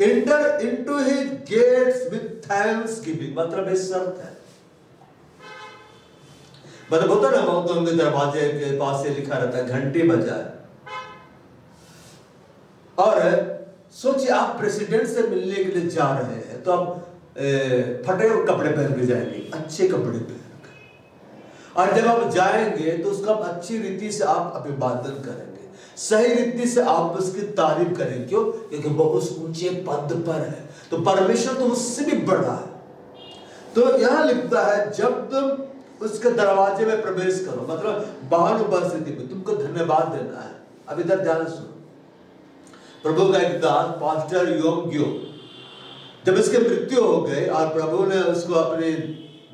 enter into his gates with thanksgiving, मतलब इस शर्त है, मतलब होता ना, बहुत तो दरवाजे के पास से लिखा रहता है घंटी बजाए। और सोचिए आप प्रेसिडेंट से मिलने के लिए जा रहे हैं तो आप फटे हुए कपड़े पहन के जाएंगे, अच्छे कपड़े पहन के। और जब आप जाएंगे तो उसका अच्छी रीति से आप अभिवादन करेंगे, सही रीति से आप उसकी तारीफ करेंगे। क्यों? क्योंकि वो उस ऊंचे पद पर है, तो परमेश्वर तो उससे भी बड़ा है। तो यहां लिखता है जब तुम उसके दरवाजे में प्रवेश करो, मतलब बाहर उपस्थिति में तुमको धन्यवाद देना है। अब इधर ध्यान सुनो, प्रभु का एक दास पास्टर योग्यो, जब इसके मृत्यु हो गई और प्रभु ने उसको अपनी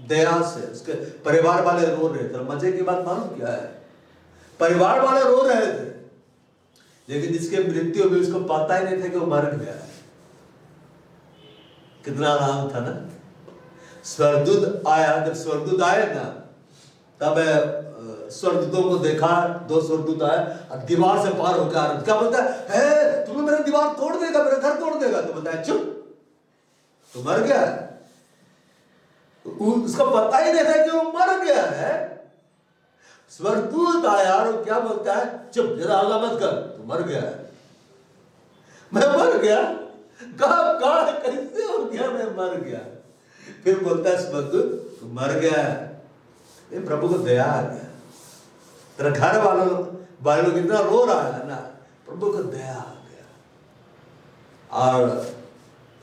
दया से, उसके परिवार वाले रो रहे थे। मजे की बात मालूम क्या है? परिवार वाले रो रहे थे, लेकिन जिसके मृत्यु हुई उसको पता ही नहीं था कि वो मर गया है। कितना आराम था ना। स्वर्गदूत आया, जब स्वर्गदूत आए ना तब स्वर्गदूतों को देखा, 2 स्वर्गदूत आए और दीवार से पार होकर आ रहे। क्या बोलता है? तुम्हें मेरा दीवार तोड़ देगा, मेरा घर तोड़ देगा। तो बोलता है चुप, तो मर गया। उसको पता ही नहीं था कि वो मर गया है। स्वर्गदूत आया और क्या बोलता है? चुप, जरा हल्ला मत कर, तू मर गया है। मैं मर गया? कहा कैसे हो गया? मैं मर गया। फिर बोलता है स्वर्गदूत तू मर गया है। ये प्रभु को दया आ गया, तेरा घर वालों लोग इतना रो रहा है ना, प्रभु को दया आ गया। और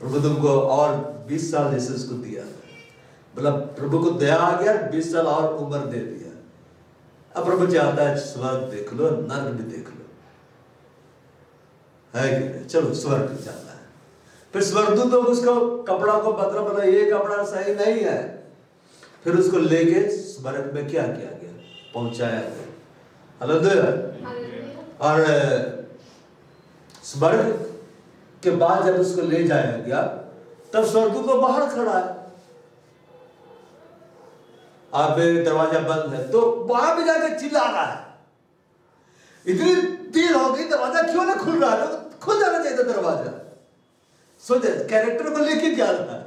प्रभु तुमको और 20 साल जैसे उसको दिया, मतलब प्रभु को दया आ गया, 20 साल और उम्र दे दिया। अब प्रभु चाहता है स्वर्ग देख लो, नर्क भी देख लो, है कि नहीं? चलो स्वर्ग जाना है। फिर स्वर्गदूतों को उसको कपड़ा को बदला, बोला ये कपड़ा सही नहीं है। फिर उसको लेके स्वर्ग में क्या किया गया? पहुंचाया गया। हालेलुया। और स्वर्ग के बाद जब उसको ले जाया गया तब स्वर्गदूत तो बाहर खड़ा है, अब दरवाजा बंद है, तो बाहर भी जाकर चिल्ला रहा है, इतनी देर हो गई, दरवाजा क्यों ना खुल रहा है? तो खुल जाना चाहिए था दरवाजा। सोचे कैरेक्टर को लेके क्या रहा है?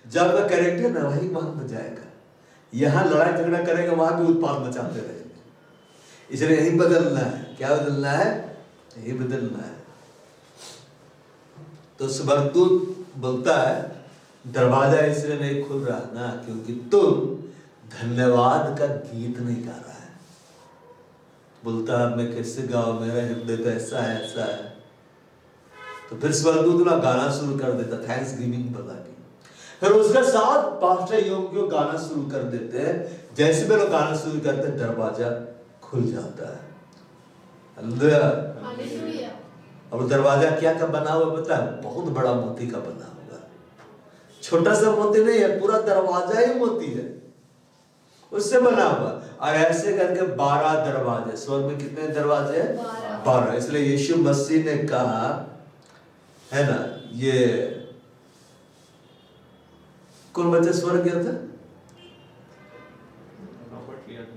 जब का कैरेक्टर ना वही वहां बजाएगा। यहां लड़ाई झगड़ा करेगा, वहां भी उत्पाद मचाते रहेंगे। इसलिए यही बदलना है। क्या बदलना है? यही बदलना है। तो स्वर्गदूत बोलता है दरवाजा इसलिए नहीं खुल रहा ना क्योंकि तुम धन्यवाद का गीत नहीं गा रहा है। बोलता है मैं कैसे गाऊं, मेरा हृदय तो ऐसा है ऐसा है। तो फिर स्वर्गदूत ना गाना शुरू कर देता, थैंक्स गिविंग बता के। फिर उसके साथ पास्टर योग्य गाना शुरू कर देते हैं। जैसे भी लोग गाना शुरू करते हैं दरवाजा खुल जाता है। हालेलुया। और दरवाजा क्या का बना हुआ पता है? बहुत बड़ा मोती का बना होगा। छोटा सा मोती नहीं है, पूरा दरवाजा ही मोती है, उससे बना हुआ। और ऐसे करके 12 दरवाजे। स्वर्ग में कितने दरवाजे हैं? 12। इसलिए यीशु मसीह ने कहा है ना, ये कौन बच्चा स्वर्ग गया था?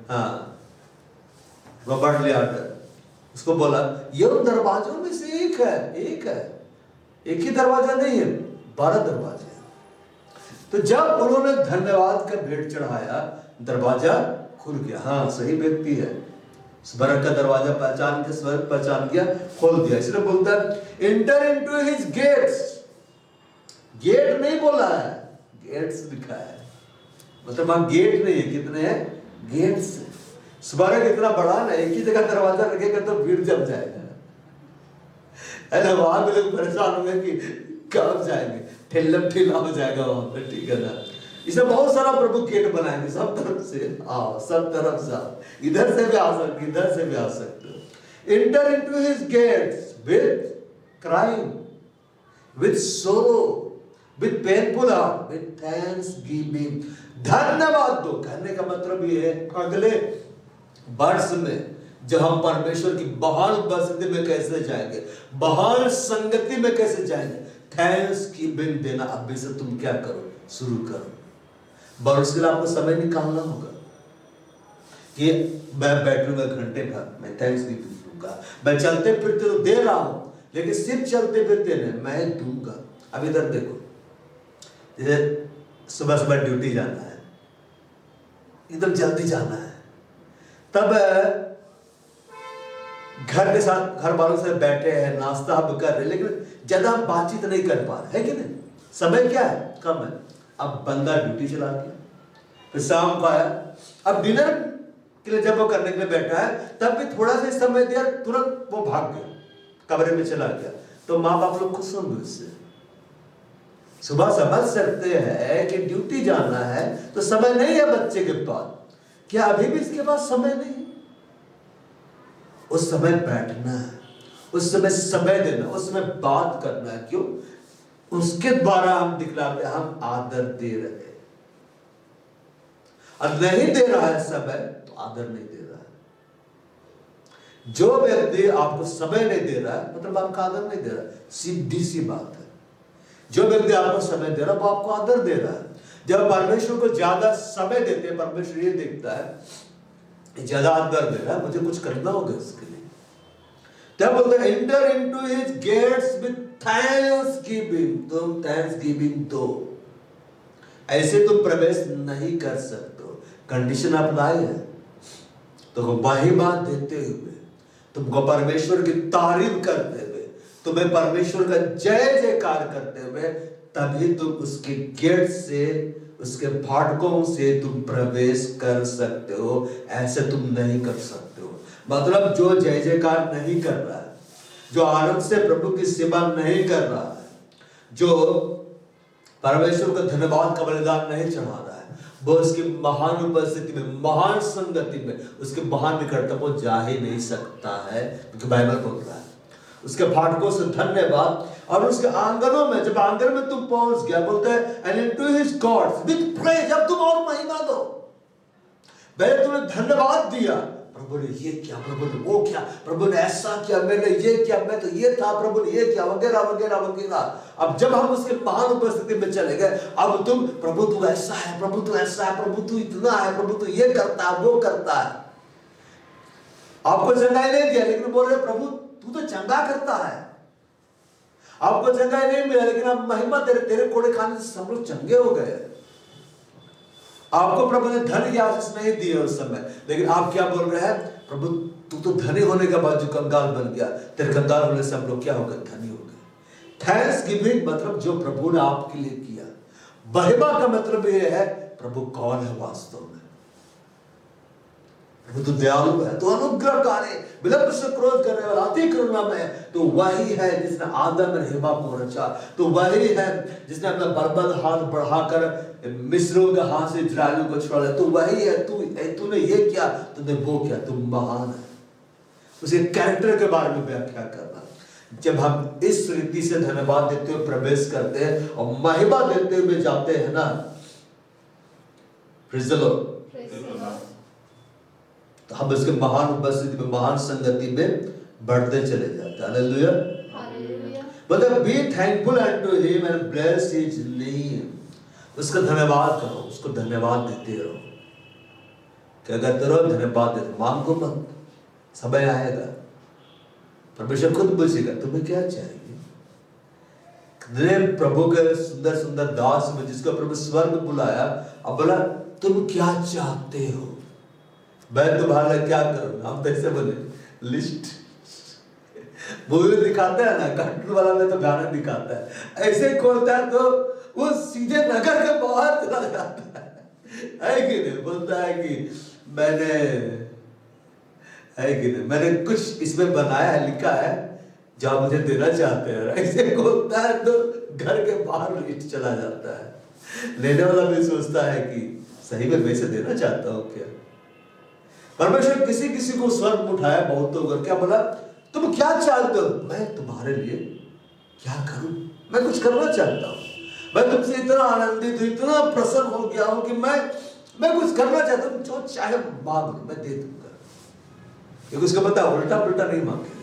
हाँ, रॉबर्ट लियार्डर। उसको बोला ये दरवाजों में से एक है, एक ही दरवाजा नहीं है, 12 दरवाजे। तो जब उन्होंने धन्यवाद का भेंट चढ़ाया दरवाजा खुल गया। हाँ, सही व्यक्ति है, स्वर्ग का दरवाजा पहचान के, स्वर्ग पहचान गया, खोल दिया। इसलिए बोलता है enter into his gates. Gate नहीं बोला है, गेट्स लिखा है, मतलब वहां गेट नहीं है, कितने हैं? गेट्स। स्वर्ग इतना बड़ा ना, एक ही जगह दरवाजा रखेगा तो भीड़ जम जाएगा, है ना। वहां भी लोग परेशान होंगे कि कब जाएंगे, ठेलम ठेला हो जाएगा वहां पर, ठीक है ना। इसे बहुत सारा प्रभु गेट बनाएंगे, सब तरफ से आओ, सब तरफ से आओ, इधर से भी आ सकते, इधर से भी आ सकते हो। Enter into his gates with crime, with sorrow, with painful heart, with thanksgiving. धन्यवाद दो। कहने का मतलब ये है अगले वर्ष में जब हम परमेश्वर की महान उपस्थिति में कैसे जाएंगे, महान संगति में कैसे जाएंगे, थैंक्सगिविंग देना अभी से तुम क्या करो, शुरू करो। वर्ष के लिए आपको समय निकालना होगा कि मैं बैठूंगा घंटे भर, मैं थैंक्सगिविंग दूंगा। मैं चलते फिरते तो दे रहा हूं, लेकिन सिर्फ चलते फिरते नहीं, मैं दूंगा। अब इधर देखो, जैसे सुबह सुबह ड्यूटी जाना है, एकदम जल्दी जाना है। तब घर के साथ घर वालों से बैठे हैं, नाश्ता हम कर रहे, लेकिन ज्यादा हम बातचीत नहीं कर पा रहे, है कि नहीं? समय क्या है, कम है। अब बंदा ड्यूटी चला गया, फिर शाम को आया, अब डिनर के लिए जब वो करने के लिए बैठा है तब भी थोड़ा सा समय दिया, तुरंत वो भाग गया, कमरे में चला गया। तो माँ बाप लोग खुश होंगे उससे। सुबह समझ सकते हैं कि ड्यूटी जाना है तो समय नहीं है बच्चे के पास। क्या अभी भी इसके पास समय नहीं? उस समय बैठना है, उस समय देना, उस समय बात करना है। क्यों? उसके द्वारा हम दिखलाते, हम आदर दे रहे हैं। और नहीं दे रहा है समय तो आदर नहीं दे रहा है। जो व्यक्ति आपको समय नहीं दे रहा है मतलब आपका आदर नहीं दे रहा है, सीधी सी बात है। जो व्यक्ति आपको समय दे रहा है वो आपको आदर दे रहा है। जब परमेश्वर को ज्यादा समय देते हैं, परमेश्वर ये देखता है ज्यादा आदर दे रहा है, मुझे कुछ करना होगा इसके लिए। तब बोलते हैं enter into his gates with thanksgiving. तुम थैंक्सगिविंग दो, ऐसे तुम प्रवेश नहीं कर सकते हो। कंडीशन अप्लाई है। तो वही बात देते हुए, तुमको परमेश्वर की तारीफ करते हुए, तुम्हें परमेश्वर का जय जयकार करते हुए, तभी तुम उसके गेट से, उसके फाटकों से तुम प्रवेश कर सकते हो। ऐसे तुम नहीं कर सकते हो। मतलब जो जय जयकार नहीं कर रहा है, जो आनंद से प्रभु की सेवा नहीं कर रहा है, जो परमेश्वर को धन्यवाद का बलिदान नहीं चढ़ा रहा है, वो उसकी महान उपस्थिति में, महान संगति में, उसके महान निकटता वो जा ही नहीं सकता है। क्योंकि बाइबल बोल रहा है उसके फाटकों से धन्यवाद। और उसके आंगनों में, जब आंगन में तुम पहुंच गया, बोलते हैं and into his gods with praise. अब तुम और महिमा दो। पहले तुमने धन्यवाद दिया, प्रभु ने ये किया, प्रभु ने वो किया, प्रभु ने ऐसा किया, मैंने ये किया, मैं तो ये था, प्रभु ने ये किया, वगैरह वगैरह वगैरह। अब जब हम उसके महान उपस्थिति में चले गए, अब तुम प्रभु तू ऐसा है, प्रभु तू ऐसा है, प्रभु तू इतना है, प्रभु तू ये करता है, वो करता है। आपको चंगाई नहीं दिया लेकिन बोल रहे प्रभु तू तो चंगा करता है। आपको चंगाई नहीं मिला लेकिन आप महिमा, तेरे कोड़े खाने से सब लोग चंगे हो गए। आपको प्रभु ने धन की आशीष नहीं दी है उस समय, लेकिन आप क्या बोल रहे हैं? प्रभु तू तो धनी होने के बाद जो कंगाल बन गया, तेरे कंगाल होने से हम लोग क्या हो गए? धनी हो गए। थैंक्स गिविंग मतलब जो प्रभु ने आपके लिए किया। महिमा का मतलब ये है प्रभु कौन है वास्तव में। प्रभु तो दयालु है, तो अनुग्रहकारी, विलंब से क्रोध करने वाला, अति करुणामय है। तो वही है जिसने आदम और हव्वा को रचा। तो वही है जिसने अपना बलबल हाथ बढ़ाकर मिस्रों के हाथ से इस्राएलियों को छुड़ाया। तो वही है, तूने ये किया, तूने वो किया, तू महान है। उसके कैरेक्टर के बारे में व्याख्या करना। जब हम इस रीति से धन्यवाद देते हुए प्रवेश करते हैं और महिमा देते हुए जाते हैं ना, प्रेज़ द लॉर्ड, तो हम उसके महान उपस्थिति में, महान संगति में बढ़ते चले जाते हैं। हालेलुया, मतलब be thankful unto him and bless his name. उसका धन्यवाद करो, उसको धन्यवाद देते रहो। क्या करते रहो? धन्यवाद देते, मांगो मत, समय आएगा परमेश्वर खुद पूछेगा तुम्हें क्या चाहिए। प्रभु के सुंदर सुंदर दास में जिसको प्रभु स्वर्ग बुलाया, अब बोला तुम क्या चाहते हो, मैं तुम्हारा क्या करूं। हम तो ऐसे बोले लिस्ट मूवी दिखाता है ना, कार्टून वाला में तो गाना दिखाता है, ऐसे खोलता है तो वो सीधे नगर के बाहर चला जाता है कि नहीं? बोलता है कि मैंने, है कि नहीं, मैंने कुछ इसमें बनाया है, लिखा है जो आप मुझे देना चाहते हैं। ऐसे खोलता है तो घर के बाहर लिस्ट चला जाता है। लेने वाला भी सोचता है कि सही में मैं इसे देना चाहता हूँ क्या। परमेश्वर किसी किसी को स्वर्ग में उठाया बहुतों को, क्या बोला तुम क्या चाहते हो? मैं तुम्हारे लिए क्या करूं? मैं कुछ करना चाहता हूं। मैं तुमसे इतना आनंदित हूं, इतना प्रसन्न हो गया हूं कि मैं कुछ करना चाहता हूं। जो चाहे मांग, मैं दे दूंगा। क्योंकि उसको पता उल्टा पुल्टा नहीं मांगेगा,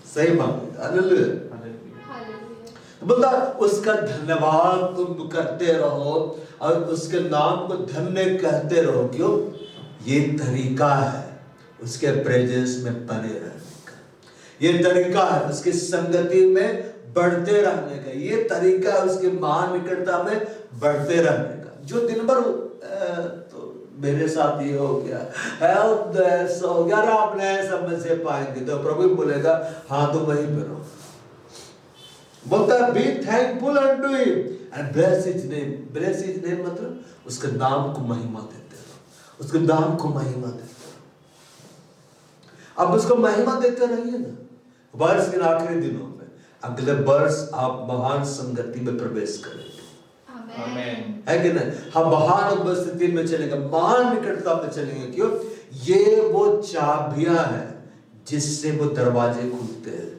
सही मांगेगा। हालेलुया। बोलता उसका धन्यवाद तुम करते रहो और उसके नाम को धन्य कहते रहो। क्यों? ये तरीका है उसके प्रेजेंस में बने रहने का, ये तरीका है उसकी संगति में बढ़ते रहने का, ये तरीका है उसके महान निकटता में बढ़ते रहने का। जो दिन भर तो मेरे साथ ये हो गया, हेल्प दिस हो गया, आप नहीं समझ से पाएंगे तो प्रभु बोलेगा हाँ तुम वहीं पे रहो। बोलता है be thankful unto him and bless his name. Bless his name मतलब उसके नाम को महिमा देते रहो, उसके नाम को महिमा देते रहो। अब उसको महिमा देते रहिए ना। वर्ष के आखिरी दिनों में, अगले वर्ष आप महान संगति में प्रवेश करेंगे। आमेन। है कि नहीं? हम महान उपस्थिति में चलेंगे, महान निकटता में चलेंगे। क्यों? ये वो चाबियां हैं जिससे वो दरवाजे खुलते हैं।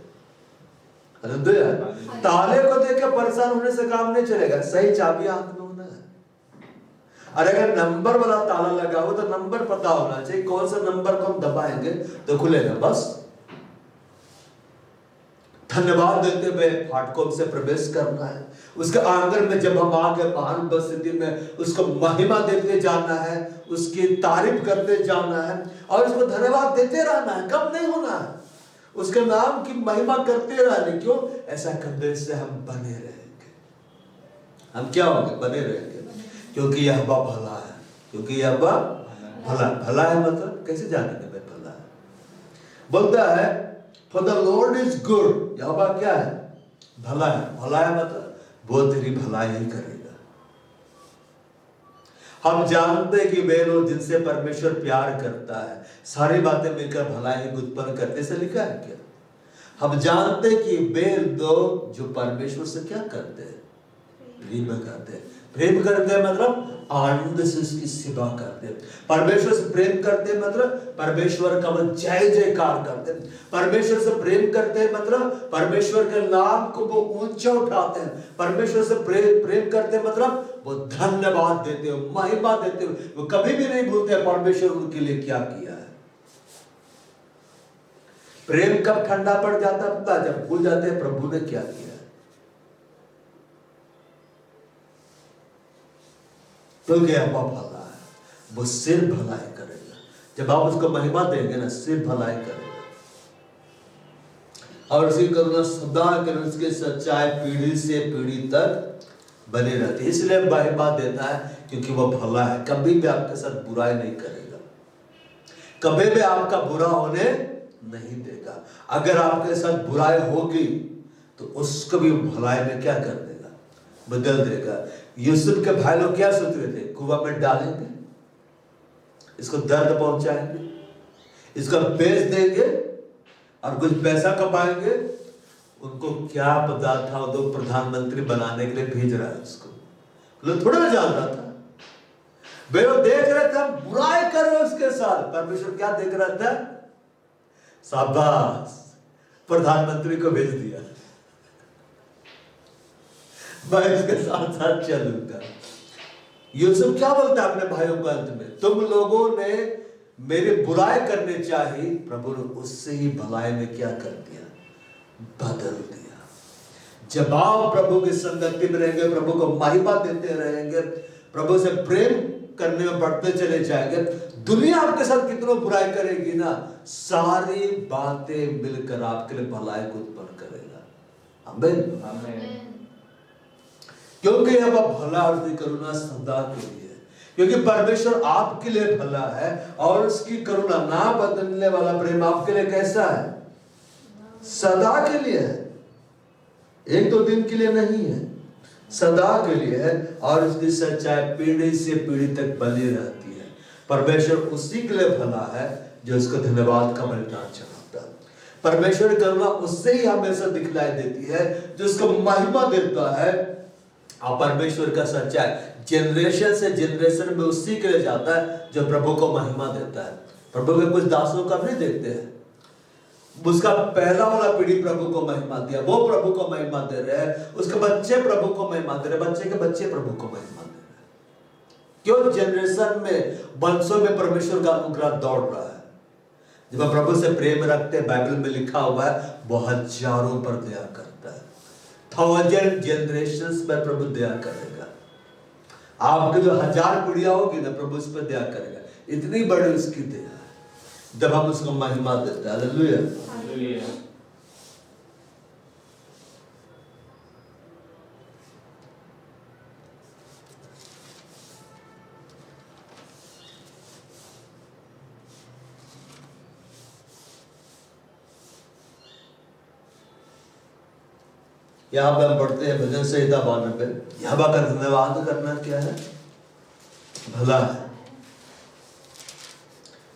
हालेलुया। ताले को देकर परेशान होने से काम नहीं चलेगा, सही चाबियां हाथ में होना है। और अगर नंबर वाला ताला लगा हो तो नंबर पता होना चाहिए, कौन सा नंबर को हम दबाएंगे तो खुलेगा। बस धन्यवाद देते हुए फाटकों से प्रवेश करना है। उसके आंगन में जब हम आ गए महान उपस्थिति में, उसको महिमा देते जाना है, उसकी तारीफ करते जाना है और उसको धन्यवाद देते रहना है, कम नहीं होना है। उसके नाम की महिमा करते रहने। क्यों? ऐसा करने से हम बने रहेंगे। हम क्या होंगे? बने रहेंगे। क्योंकि यह भला है। क्योंकि यह भला भला है मतलब कैसे जानेंगे भाई भला है? बोलता है For the Lord is good। यहोवा क्या है? भला है। भला है मतलब वो तेरी भलाई ही करेगा। हम जानते हैं कि वे लोग जिनसे परमेश्वर प्यार करता है सारी बातें मिलकर भलाई उत्पन्न करने से लिखा है क्या? हम जानते हैं कि वे लोग जो परमेश्वर से क्या करते हैं? प्रेम करते हैं। प्रेम करते हैं मतलब आनंद से उसकी सेवा करते हैं। परमेश्वर से प्रेम करते हैं मतलब परमेश्वर का वो जय जयकार करते हैं। परमेश्वर से प्रेम करते हैं मतलब परमेश्वर के नाम को वो ऊंचा उठाते हैं। परमेश्वर से प्रेम करते हैं मतलब वो धन्यवाद देते हो, महिमा देते हो। वो कभी भी नहीं भूलते परमेश्वर उनके लिए क्या किया है। प्रेम कब ठंडा पड़ जाता है? जब भूल जाते हैं प्रभु ने क्या किया है। क्योंकि आप भला है, वो सिर भलाई करेगा। जब आप उसको महिमा देंगे ना, सिर भलाई करेगा और उसकी करुणा सदा कर उसके सच्चाई पीढ़ी से पीढ़ी तक बनी रहती है। इसलिए महिमा देता है क्योंकि वो भला है। कभी भी आपके साथ बुराई नहीं करेगा, कभी भी आपका बुरा होने नहीं देगा। अगर आपके साथ बुराई होगी तो उसको भी भलाई में क्या कर देगा? बदल देगा। यूसुफ के भाई लोग क्या सोच रहे थे? कुआं में डालेंगे, इसको दर्द पहुंचाएंगे, इसको बेच देंगे और कुछ पैसा कमाएंगे। उनको क्या पता था वो तो प्रधानमंत्री बनाने के लिए भेज रहा है उसको। लोग थोड़ा जान रहा था। वे लोग देख रहे थे हम बुराई कर रहे उसके साथ। परमेश्वर क्या देख रहा था? शाबाश, प्रधानमंत्री को भेज दिया, मैं इसके साथ साथ चलूंगा। यूसुफ क्या बोलता है अपने भाइयों को अंत में? तुम लोगों ने मेरी बुराई करने चाहिए, प्रभु ने उससे ही भलाई में क्या कर दिया? बदल दिया। जब आप प्रभु की संगति में रहेंगे, प्रभु को महिमा देते रहेंगे, प्रभु से प्रेम करने में बढ़ते चले जाएंगे, दुनिया आपके साथ कितना बुराई करेगी ना, सारी बातें मिलकर आपके लिए भलाई को उत्पन्न करेगा। आमीन आमीन। क्योंकि यह भला और उसकी करुणा सदा के लिए है। क्योंकि परमेश्वर आपके लिए भला है और उसकी करुणा ना बदलने वाला प्रेम आपके लिए कैसा है? सदा के लिए है। एक दो दिन के लिए नहीं है, सदा के लिए है। और उसकी सच्चाई पीढ़ी से पीढ़ी तक बनी रहती है। परमेश्वर उसी के लिए भला है जो उसको धन्यवाद का बलिदान चढ़ाता है। परमेश्वर की करुणा उससे ही हमेशा दिखलाई देती है जो उसको महिमा देता है। और परमेश्वर का सच्चाई जनरेशन से जनरेशन में उसी के लिए जाता है जो प्रभु को महिमा देता है। प्रभु के कुछ दासों का नहीं देखते हैं, उसका पहला वाला पीढ़ी प्रभु को महिमा दिया, वो प्रभु को महिमा दे रहे हैं, उसके बच्चे प्रभु को महिमा दे रहे, बच्चे के बच्चे प्रभु को महिमा दे रहे हैं। क्यों? जनरेशन में, वंशों में परमेश्वर का अनुग्रह दौड़ रहा है। जब आप प्रभु से प्रेम रखते हैं, बाइबल में लिखा हुआ है वो हजारों पर दया करता है। 1000 जनरेशंस पर प्रभु दया करेगा। आपके जो 1000 पीढ़ियां होगी ना, प्रभु उस पर दया करेगा। इतनी बड़ी उसकी दया है जब हम उसको महिमा देते हैं। Hallelujah hallelujah. यहाँ पे हम पढ़ते हैं भजन संहिता 92, यहोवा का धन्यवाद करना क्या है? भला है।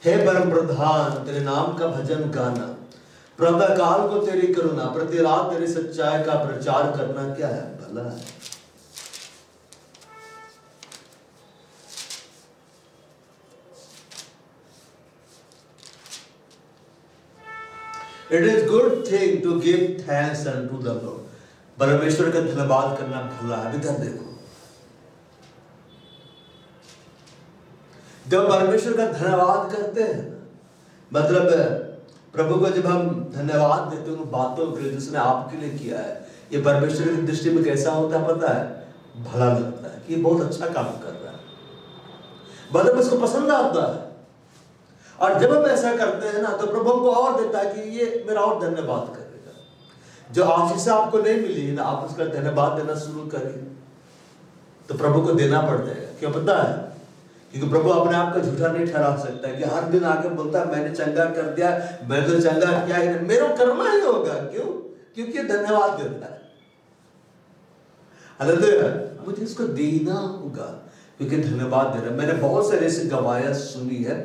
हे परम प्रधान, तेरे नाम का भजन गाना, प्रातः काल को तेरी करुणा, प्रति रात तेरी सच्चाई का प्रचार करना क्या है? भला है। It is good thing to give thanks unto the Lord. परमेश्वर का धन्यवाद करना भला है। इधर देखो, जब परमेश्वर का धन्यवाद करते हैं, मतलब प्रभु को जब हम धन्यवाद देते हैं उन बातों के लिए जिसने आपके लिए किया है, ये परमेश्वर की दृष्टि में कैसा होता है पता है? भला लगता है कि ये बहुत अच्छा काम कर रहा है, मतलब उसको पसंद आता है। और जब हम ऐसा करते हैं ना, तो प्रभु को और देता है कि ये मेरा और धन्यवाद करेगा। जो आशीष आपको नहीं मिली ना, आप उसका धन्यवाद देना शुरू करिए, तो प्रभु को देना पड़ जाएगा। क्यों पता है? क्योंकि प्रभु अपने आप का झूठा नहीं ठहरा सकता कि हर दिन आके बोलता है मैंने चंगा कर दिया, मैंने तो चंगा किया ही नहीं, मेरे को करना ही होगा। क्यों? क्योंकि धन्यवाद देता है। हालेलुया, मुझे इसको देना होगा क्योंकि धन्यवाद दे रहा है। मैंने बहुत सारे ऐसे गवाहियां सुनी है,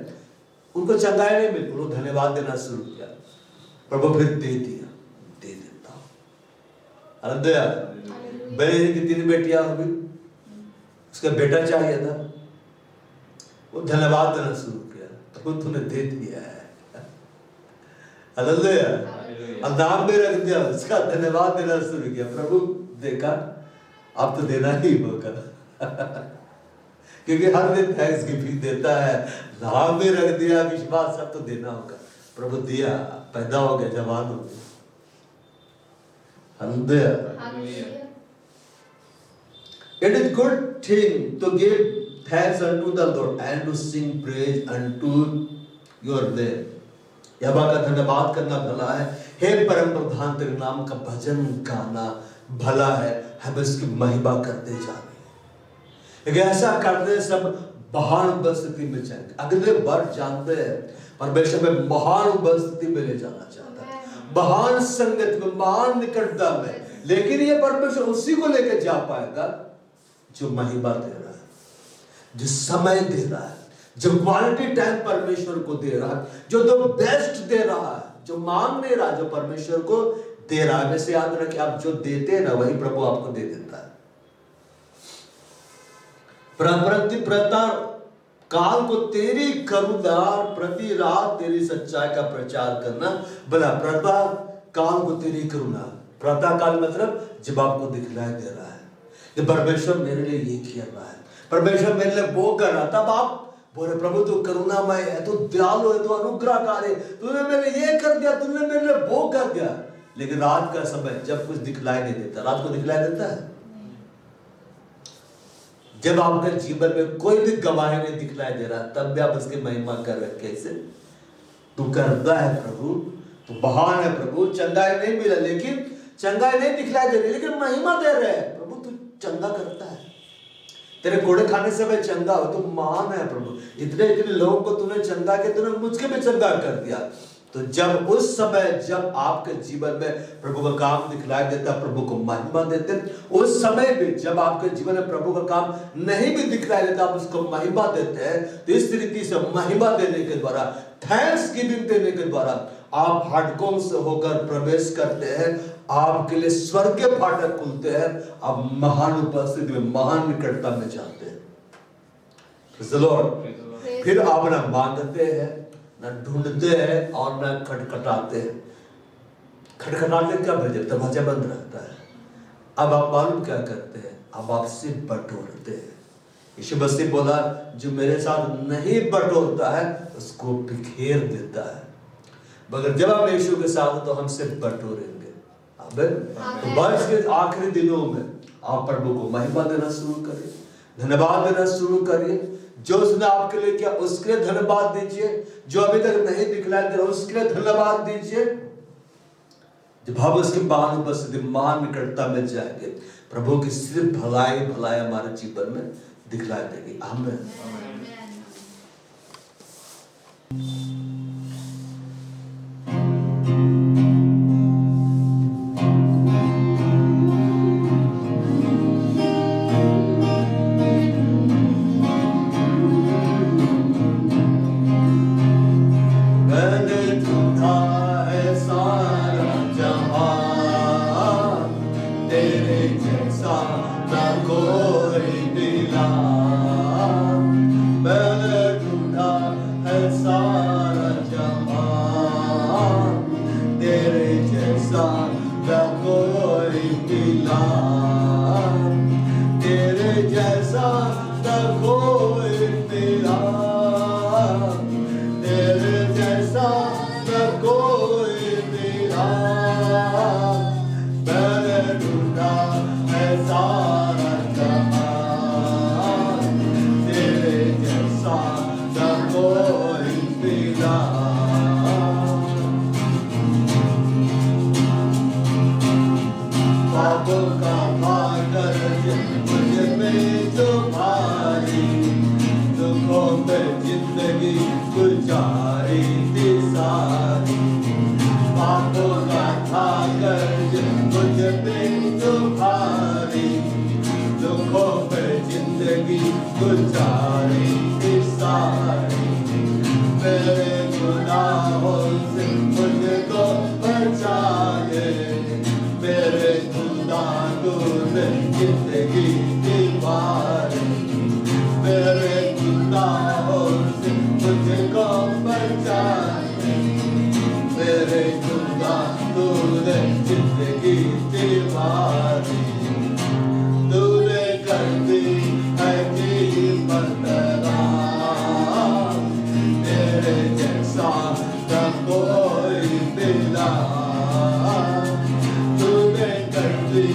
उनको चंगाई नहीं मिली, उन्होंने धन्यवाद देना शुरू किया, प्रभु फिर दे दिया, दे देता हूं। हालेलुया। बहन की 3 बेटियां हो गई, उसका बेटा चाहिए था, वो धन्यवाद देना शुरू किया, प्रभु तूने दे दिया है। हालेलुया। और नाम भी रख दिया, उसका धन्यवाद देना शुरू किया, प्रभु देखा अब तो देना ही होगा। क्योंकि हर दिन थैंक्स गिविंग देता है, नाम भी रख दिया, विश्वास सब तो देना होगा। प्रभु दिया, पैदा हो गया, जवान हो गया। Hallelujah. It is good thing to give thanks unto the Lord and to sing praise unto your name. यहोवा का धन्यवाद करना भला है। हे परम प्रधान, तेरे नाम का भजन गाना भला है, हम इसकी महिमा करते जाने। ऐसा करते सब महान उपस्थिति में जाएंगे। अगले वर्ष जानते हैं परमेश्वर में महान उपस्थिति में ले जाना चाहता है, महान संगत में, महान निकटता में। लेकिन ये परमेश्वर उसी को लेकर जा पाएगा जो महिमा दे रहा है, जो समय दे रहा है, जो क्वालिटी टाइम परमेश्वर को दे रहा है, जो द बेस्ट दे रहा है, जो मांग नहीं रहा, जो परमेश्वर को दे रहा है। वैसे याद रखिए, आप जो देते हैं ना वही प्रभु आपको दे देता है। प्रता काल को तेरी करुणा, प्रति रात तेरी सच्चाई का प्रचार करना भला। प्रता काल को तेरी करुणा, प्रता काल मतलब जब आपको दिखलाई दे रहा है कि परमेश्वर मेरे लिए ये किया रहा है, परमेश्वर मेरे लिए वो कर रहा, तब आप बोले प्रभु तू करुणामय है, तू दयालु है, तू अनुग्रहकारी है, तूने मेरे लिए ये कर दिया, तूने मेरे लिए वो कर दिया। लेकिन रात का समय जब कुछ दिखलाई नहीं देता, रात को दिखलाई देता है? जब आपके जीवन में कोई भी गवाही नहीं दिखलाई दे रहा, तब भी आप उसकी महिमा कर रहे। कैसे? तू करता है प्रभु, तू महान है प्रभु, चंगाई नहीं मिला, लेकिन चंगाई नहीं दिखलाई दे रही, लेकिन महिमा दे रहे हैं प्रभु, तू चंगा करता है, तेरे कोड़े खाने से मैं चंगा हो, तू महान है प्रभु, इतने लोगों को तूने चंगा किया, तूने मुझके भी चंगा कर दिया। तो जब उस समय जब आपके जीवन में प्रभु का काम दिखलाई देता, प्रभु को महिमा देते, उस समय भी जब आपके जीवन में प्रभु का काम नहीं भी दिखलाई देता, आप उसको महिमा देते हैं। तो इस तरीके से महिमा देने के द्वारा, थैंक्स गिविंग देने के द्वारा आप फाटकों से होकर प्रवेश करते हैं, आपके लिए स्वर्ग के फाटक खुलते हैं, आप महान उपस्थिति में, महान निकटता में जाते हैं। फिर आप ना मांगते हैं, ना ढूंढते हैं, और ना खटखटाते हैं। खटखटाते क्या भेजे? दरवाजा बंद रहता है। अब आप मालूम क्या करते हैं? अब आपसे बटोरते हैं। यीशु मसीह बोला, जो मेरे साथ नहीं बटोरता है उसको बिखेर देता है, मगर जब हम यीशु के साथ तो हमसे बटोरेंगे। तो वर्ष के आखिरी दिनों में आप प्रभु को महिमा देना शुरू करिए, धन्यवाद देना शुरू करिए। जो उसने आपके लिए किया उसके लिए धन्यवाद दीजिए, जो अभी तक नहीं दिखलाई दे रहा उसके लिए धन्यवाद दीजिए। जब हम उसके महान उपस्थिति, महान निकटता में जाएंगे, प्रभु की सिर्फ भलाई भलाई हमारे जीवन में दिखलाई देगी। आमीन। मिला। पापों का भार मुझ पे जो भारी, दुखों पे जिंदगी गुजारी थी सारी। पापों का भार मुझ पे जो भारी, दुखों पे जिंदगी गुजारी थी सारी। मेरे गुनाहों से मुझको बचाए, मेरे खुदा तूने जिंदगी दीवारी। मेरे गुनाहों से मुझको बचाए, मेरे खुदा तूने जिंदगी दीवारी। तूने कर दी है कीमत राम, तेरे जैसा न कोई मिला। तूने कर दी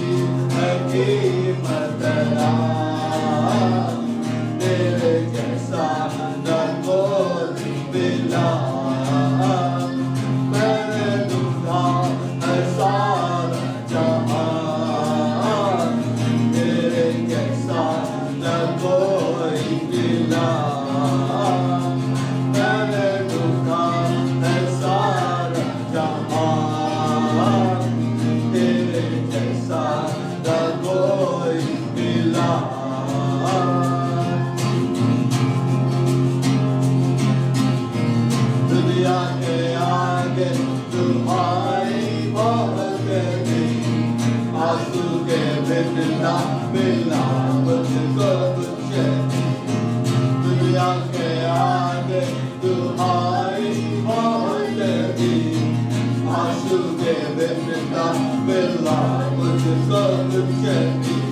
है कीमत राम, तेरे जैसा न कोई मिला। मैंने ढूंढा है सारा जहां, तेरे जैसा न कोई मिला। मैंने ढूंढा है सारा जहां, तेरे जैसा न कोई मिला। दुनिया के आगे तुम्हारी बहुत नहीं, आंसू के बिना मिला मुझको कुछ नहीं। दुनिया के आगे तुम्हारी बहुत नहीं, आंसू के बिना मिला मुझको कुछ नहीं।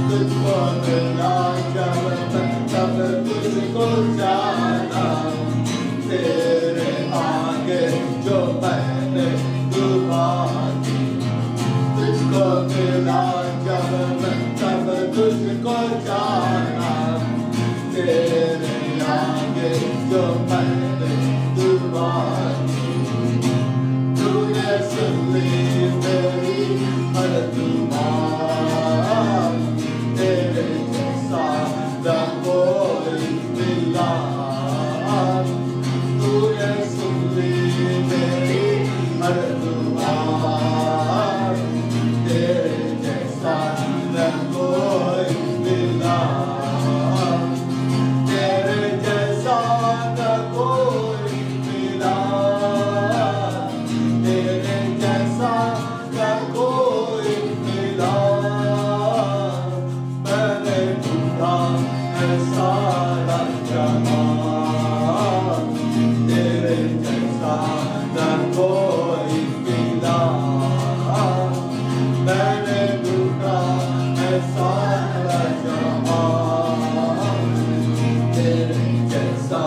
तुझको मिला जब तब तुझको जाना, तेरे आगे जो मैंने दुआ की। तुझको मिला जब तब तुझको जाना, तेरे आगे जो मैंने दुआ की। तूने सुन ली मेरी हर दुआ, तेरे जैसा न कोई मिला। तूने सुन ली मेरी हर दुआ, तेरे जैसा न कोई मिला। तेरे जैसा न कोई मिला, तेरे जैसा न कोई मिला। मैंने ढूंढा है सारा जहां, तेरे जैसा न कोई मिला। मैंने ढूंढा है सारा जहां, तेरे जैसा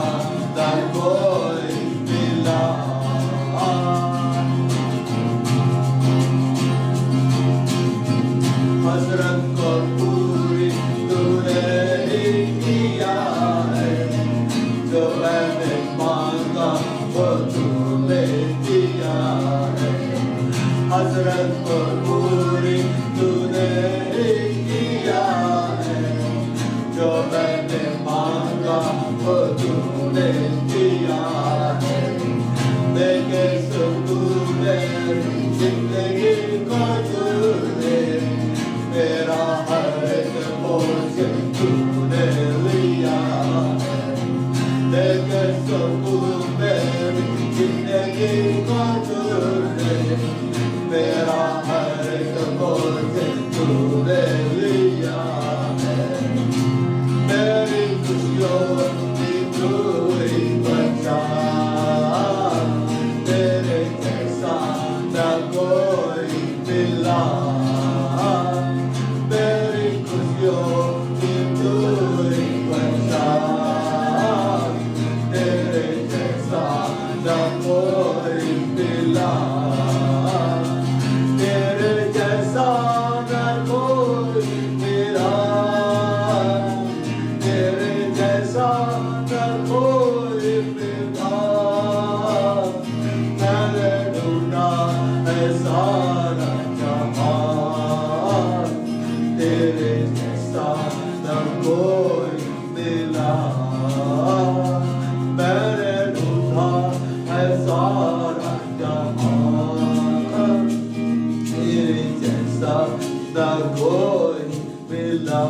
न कोई मिला। हसरत को पूरी तूने ही किया है, जो मैंने मांगा वो तूने दिया है। हसरत को पूरी तूने ही किया है, जो मैंने मांगा वो तूने दिया है। देखे सुकून जिंदगी को तूने, मेरा हर एक बोझ तूने लिया है। देखे सुकून जिंदगी को तूने, मेरा हर एक बोझ तूने लिया है। मेरी खुशियों की तू ही बचा, तेरे जैसा न कोई मिला। मेरी खुशियों की तू ही बचा, तेरे जैसा न कोई मिला। तेरे जैसा न कोई मिला, तेरे जैसा न कोई मिला। सारा जहां, तेरे जैसा न कोई मिला। मैंने ढूंढा है सारा जहां, तेरे जैसा न कोई मिला।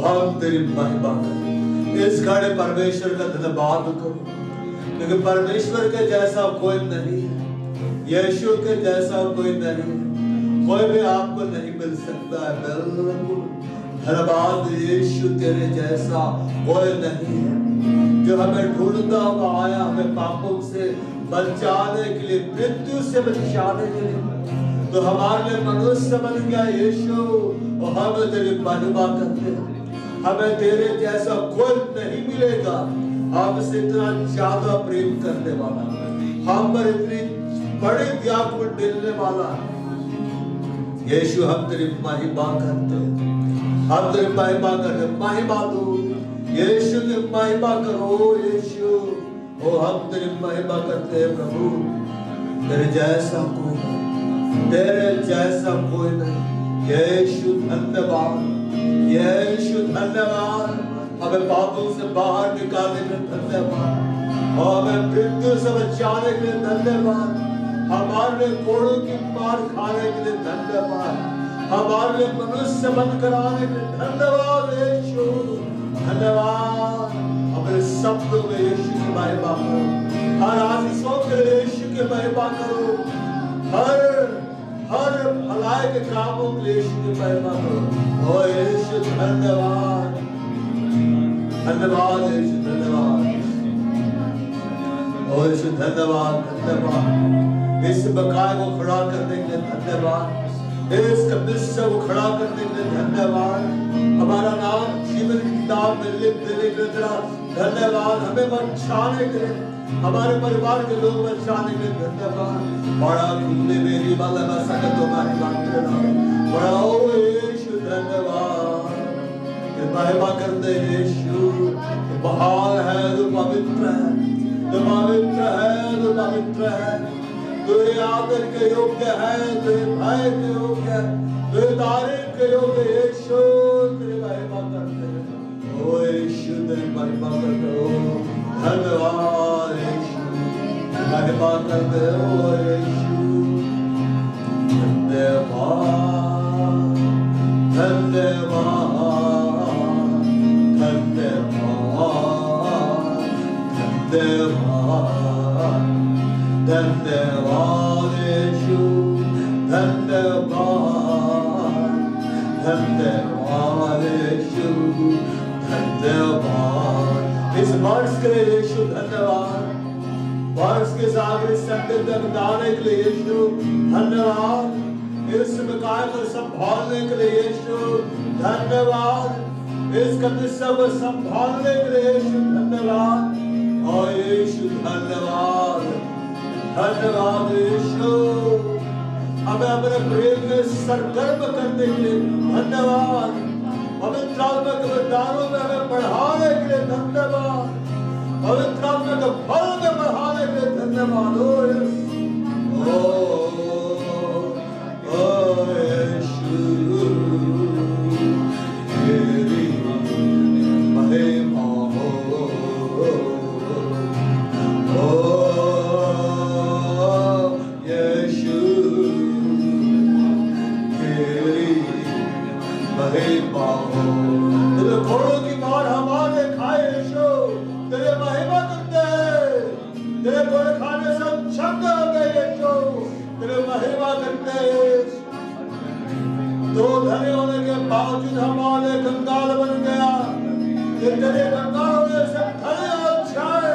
हम तेरी महिमा करें, इस घड़े परमेश्वर का धन्यवाद करो, क्योंकि परमेश्वर के जैसा कोई नहीं है, यीशु के जैसा कोई नहीं है, कोई भी आपको नहीं मिल सकता है। बिल्कुल धन्यवाद यीशु, तेरे जैसा कोई नहीं है, जो हमें ढूंढता हुआ आया, हमें पापों से बचाने के लिए, मृत्यु से बचाने के लिए, तो हमारे लिए मनुष्य बन गया यीशु, और हम तेरी महिमा करते हैं। हमें तेरे जैसा कोई नहीं मिलेगा, हमसे इतना ज्यादा प्रेम करने वाला, हम पर इतनी बड़ी दया को दिलने वाला यीशु। हम तेरी महिमा करते हैं, हम तेरी महिमा करते, महिमा दो यीशु की महिमा करो यीशु, ओ हम तेरी महिमा करते हैं प्रभु। तेरे जैसा कोई नहीं, तेरे जैसा कोई नहीं यीशु। धन्यवाद यीशु, धन्यवाद हमें पापों से बाहर निकालने के लिए धन्यवाद, और हमें मृत्यु से बचाने के लिए धन्यवाद, हमारे लिए कोड़ों की मार खाने के लिए धन्यवाद, हमारे लिए मनुष्य बनकर आने के लिए धन्यवाद यीशु। धन्यवाद अपने शब्दों में यीशु की महिमा करो, हर आशीषों के लिए यीशु की महिमा करो, हर भलाई के कामों के लिए यीशु की महिमा करो। ओ यीशु धन्यवाद, धन्यवाद यीशु, धन्यवाद ओ यीशु, धन्यवाद धन्यवाद। इस बकाए को खड़ा करने के लिए धन्यवाद, इस कमिश्र को खड़ा करने के लिए धन्यवाद, हमारा नाम जीवन की किताब में लिख देने के लिए धन्यवाद, हमें बचाने के लिए, हमारे परिवार के लोग बचाने के लिए धन्यवाद। बड़ा तुमने मेरी बाला बसा तुम्हारी बात करना, बड़ा ओ यीशु धन्यवाद। महिमा करते यीशु, महान है तो पवित्र है, तो पवित्र है, तो पवित्र है, तो आदर के योग्य है, तो भय के योग्य है, तो तारीफ के योग्य यीशु। तेरी महिमा करते हैं ओ यीशु, तेरी महिमा करते हो, धन्यवाद यीशु, महिमा करते हो यीशु। धन्यवाद धन्यवाद धन्यवाद धन्यवाद यीशु, धन्यवाद धन्यवाद यीशु, धन्यवाद इस वर्ष के लिए यीशु, धन्यवाद वर्ष के सागरी संकट तक दाने के लिए यीशु, धन्यवाद इस मकान को संभालने के लिए यीशु, धन्यवाद इस कमिश्र को संभालने के लिए यीशु, धन्यवाद और यीशु धन्यवाद, धन्यवाद यीशु, हमें अपने प्रेम में सरगर्म करने के लिए धन्यवाद, पवित्र आत्मा के वरदानों में हमें बढ़ाने के लिए धन्यवाद, पवित्र आत्मा के फल में बढ़ाने के लिए धन्यवाद। ओ यीशु तेरी महिमा हो, यीशु तेरी महिमा हो। तेरे घोड़ों की मार हमारे खाए यीशु, तेरे महिमा करते हैं, तेरे घोड़े खाने से हम छंद हो गए यीशु, तेरे महिमा करते हैं। दो धनी होने के बावजूद हमारे कंगाल बन गया, तेरे कंगाल होने से धनी हो जाए,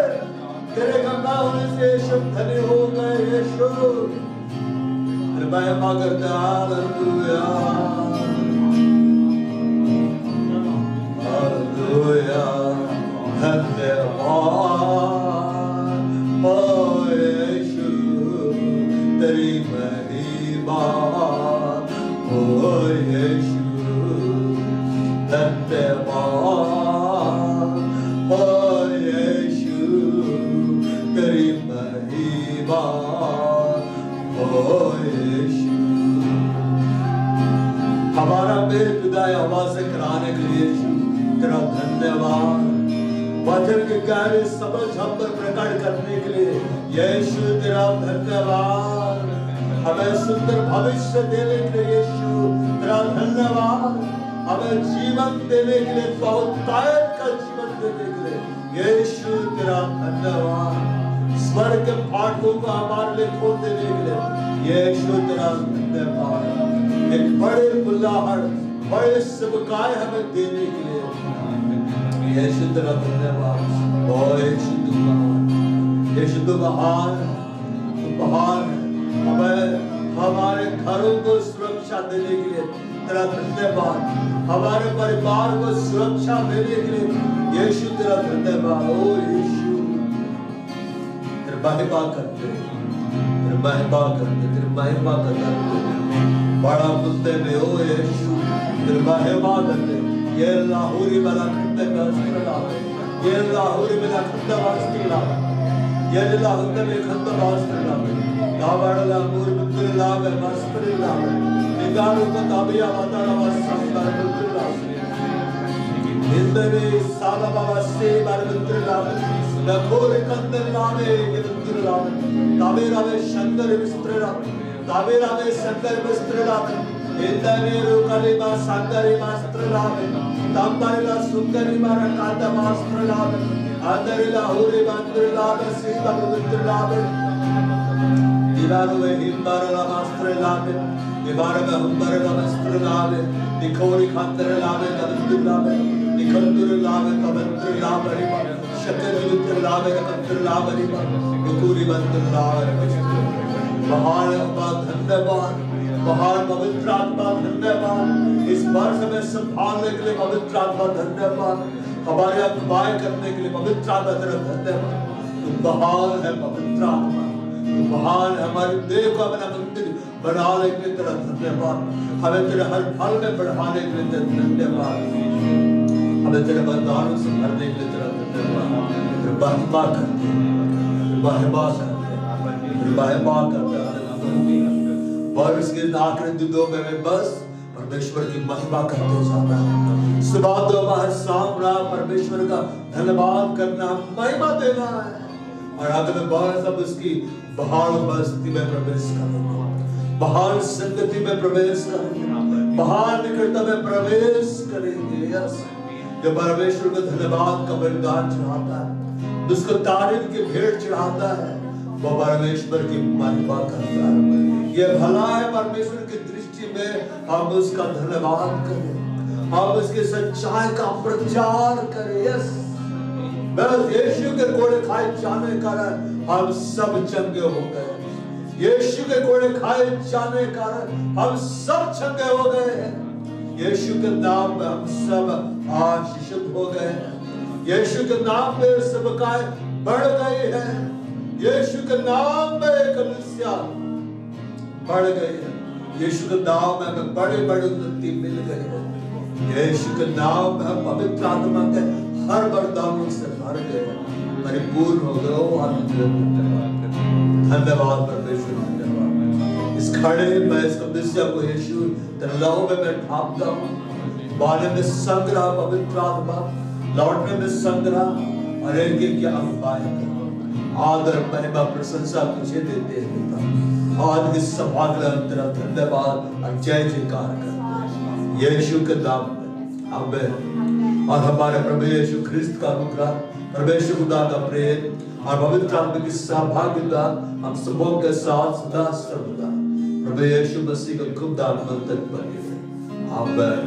तेरे कंगाल होने से यीशु धनी हो गए यीशु, तेरे महिमा करते हैं। हालेलुया हालेलुया, धन्यवाद ओ यीशु तेरी महिमा ओ यीशु, धन्यवाद ओ यीशु बेजुदा आवाज से कराने के लिए यीशु तेरा धन्यवाद। वचन की गहरी समझ हम पर प्रकट करने के लिए यीशु तेरा धन्यवाद। हमें सुंदर भविष्य देने के लिए यीशु तेरा धन्यवाद। हमें जीवन देने के लिए, बहुतायत का जीवन देने के लिए यीशु तेरा धन्यवाद। स्वर्ग के फाटकों को हमारे लिए खोल देने के लिए यीशु तेरा धन्यवाद। एक बड़े बुलाहट, बड़े सबकाए हमें देने के लिए यीशु तेरा धन्यवाद। ओ यीशु तू महान, यीशु तू महान, तू महान है। हमें हमारे घरों को सुरक्षा देने के लिए तेरा धन्यवाद। हमारे परिवार को सुरक्षा देने के लिए यीशु तेरा धन्यवाद। ओ यीशु तेरी महिमा करते, तेरी महिमा करते, तेरी महिमा करते बड़ा मुद्दे में। ओ यीशु तेरी महिमा करते। ये लाहौरी वाला खंडे में अस्त्र लावे, ये लाहौरी वाला खंडे में अस्त्र लावे, ये लाहौरी में खंडे में अस्त्र लावे, दावड़ा मूर मंदिर लावे, अस्त्र लावे, निगारों को ताबिया वातारा वास्तर मंदिर लावे, हिंदे में साला बाबा से बार मंदिर लावे, नखोरे कंदर लावे, ये मंदिर लावे, ताबेरावे शंकर मिस्त्र लावे, ताबेरावे शंकर मिस्त्र लावे, हिंदे रुकले बा शंकर मिस्त्र लावे, तांबारिला सुंदरी मारा कांदा मिस्त्र लावे, अंदरिला होरे मंदिर लावे, सीता मंदिर लावे, दीवारों में हिंबारला मिस्त्र लावे, दीवारों में हिंबारला मिस्त्र लावे, निखोरी खातर लावे, मंदिर लावे, निखंदुर लावे, मंदिर लावे, शक्कर मंदिर लावे, मंदिर लावे, निखोरी मंदिर लावे। महान आत्मा धन्यवाद, महान पवित्र आत्मा धन्यवाद। इस वर्ष में संभालने के लिए पवित्र आत्मा धन्यवाद। हमारे अगुवाई करने के लिए पवित्र आत्मा तेरा धन्यवाद। तू महान है पवित्र आत्मा, तू महान है। हमारे देह को अपना मंदिर बनाने के लिए तेरा धन्यवाद। हमें तेरे हर फल में बढ़ाने के लिए तेरा धन्यवाद। हमें तेरे वरदानों से भरने के लिए तेरा धन्यवाद। तेरी महिमा करते, महिमा करते, महिमा करते। वर्ष के आखिरी दिनों में बस परमेश्वर की महिमा करते जाना, सुबह दोपहर शाम रात परमेश्वर का धन्यवाद करना, महिमा देना है। और अगले बार सब उसकी बहाल उपस्थिति में प्रवेश करेंगे, बहाल संगति में प्रवेश करेंगे, बहाल निकटता में प्रवेश करेंगे। यस, जो परमेश्वर को धन्यवाद का बलिदान चढ़ाता है, उसको तारीफ की भेंट चढ़ाता है, वो परमेश्वर की महिमा करता है। ये भला है परमेश्वर की दृष्टि में हम उसका धन्यवाद करें, हम उसकी सच्चाई का प्रचार करें। यस, बस यीशु के कोड़े खाए जाने कारण हम सब चंगे हो गए। यीशु के कोड़े खाए जाने कारण हम सब चंगे हो गए। यीशु के नाम में हम सब आशीषित हो गए। यीशु के नाम में सबकाएं बढ़ गई है। यीशु के नाम में कलीसिया बढ़ गई है। यीशु के नाम में हमें बड़े बड़े उन्नति मिल गई है। यीशु के नाम में हम पवित्र आत्मा के हर वरदानों से भर गए, परिपूर्ण हो गए। धन्यवाद परमेश्वर, धन्यवाद। इस खड़े मैं इस कलीसिया को यीशु तेरे लहू में मैं ढांपता हूँ। बाने में संग्रह पवित्र आत्मा, लौटने में संग्रह और एक अगुवाई आदर महिमा प्रशंसा तुझे देते हैं पिता। आज की सभा के लिए तेरा धन्यवाद और जय जयकार करते हैं यीशु के नाम में, आमीन। और हमारे प्रभु यीशु ख्रिस्त का अनुग्रह, परमेश्वर खुदा का प्रेम और पवित्र आत्मा की सहभागिता हम सबों के साथ सदा सर्वदा प्रभु यीशु मसीह का खूब दान तक बने। आमीन।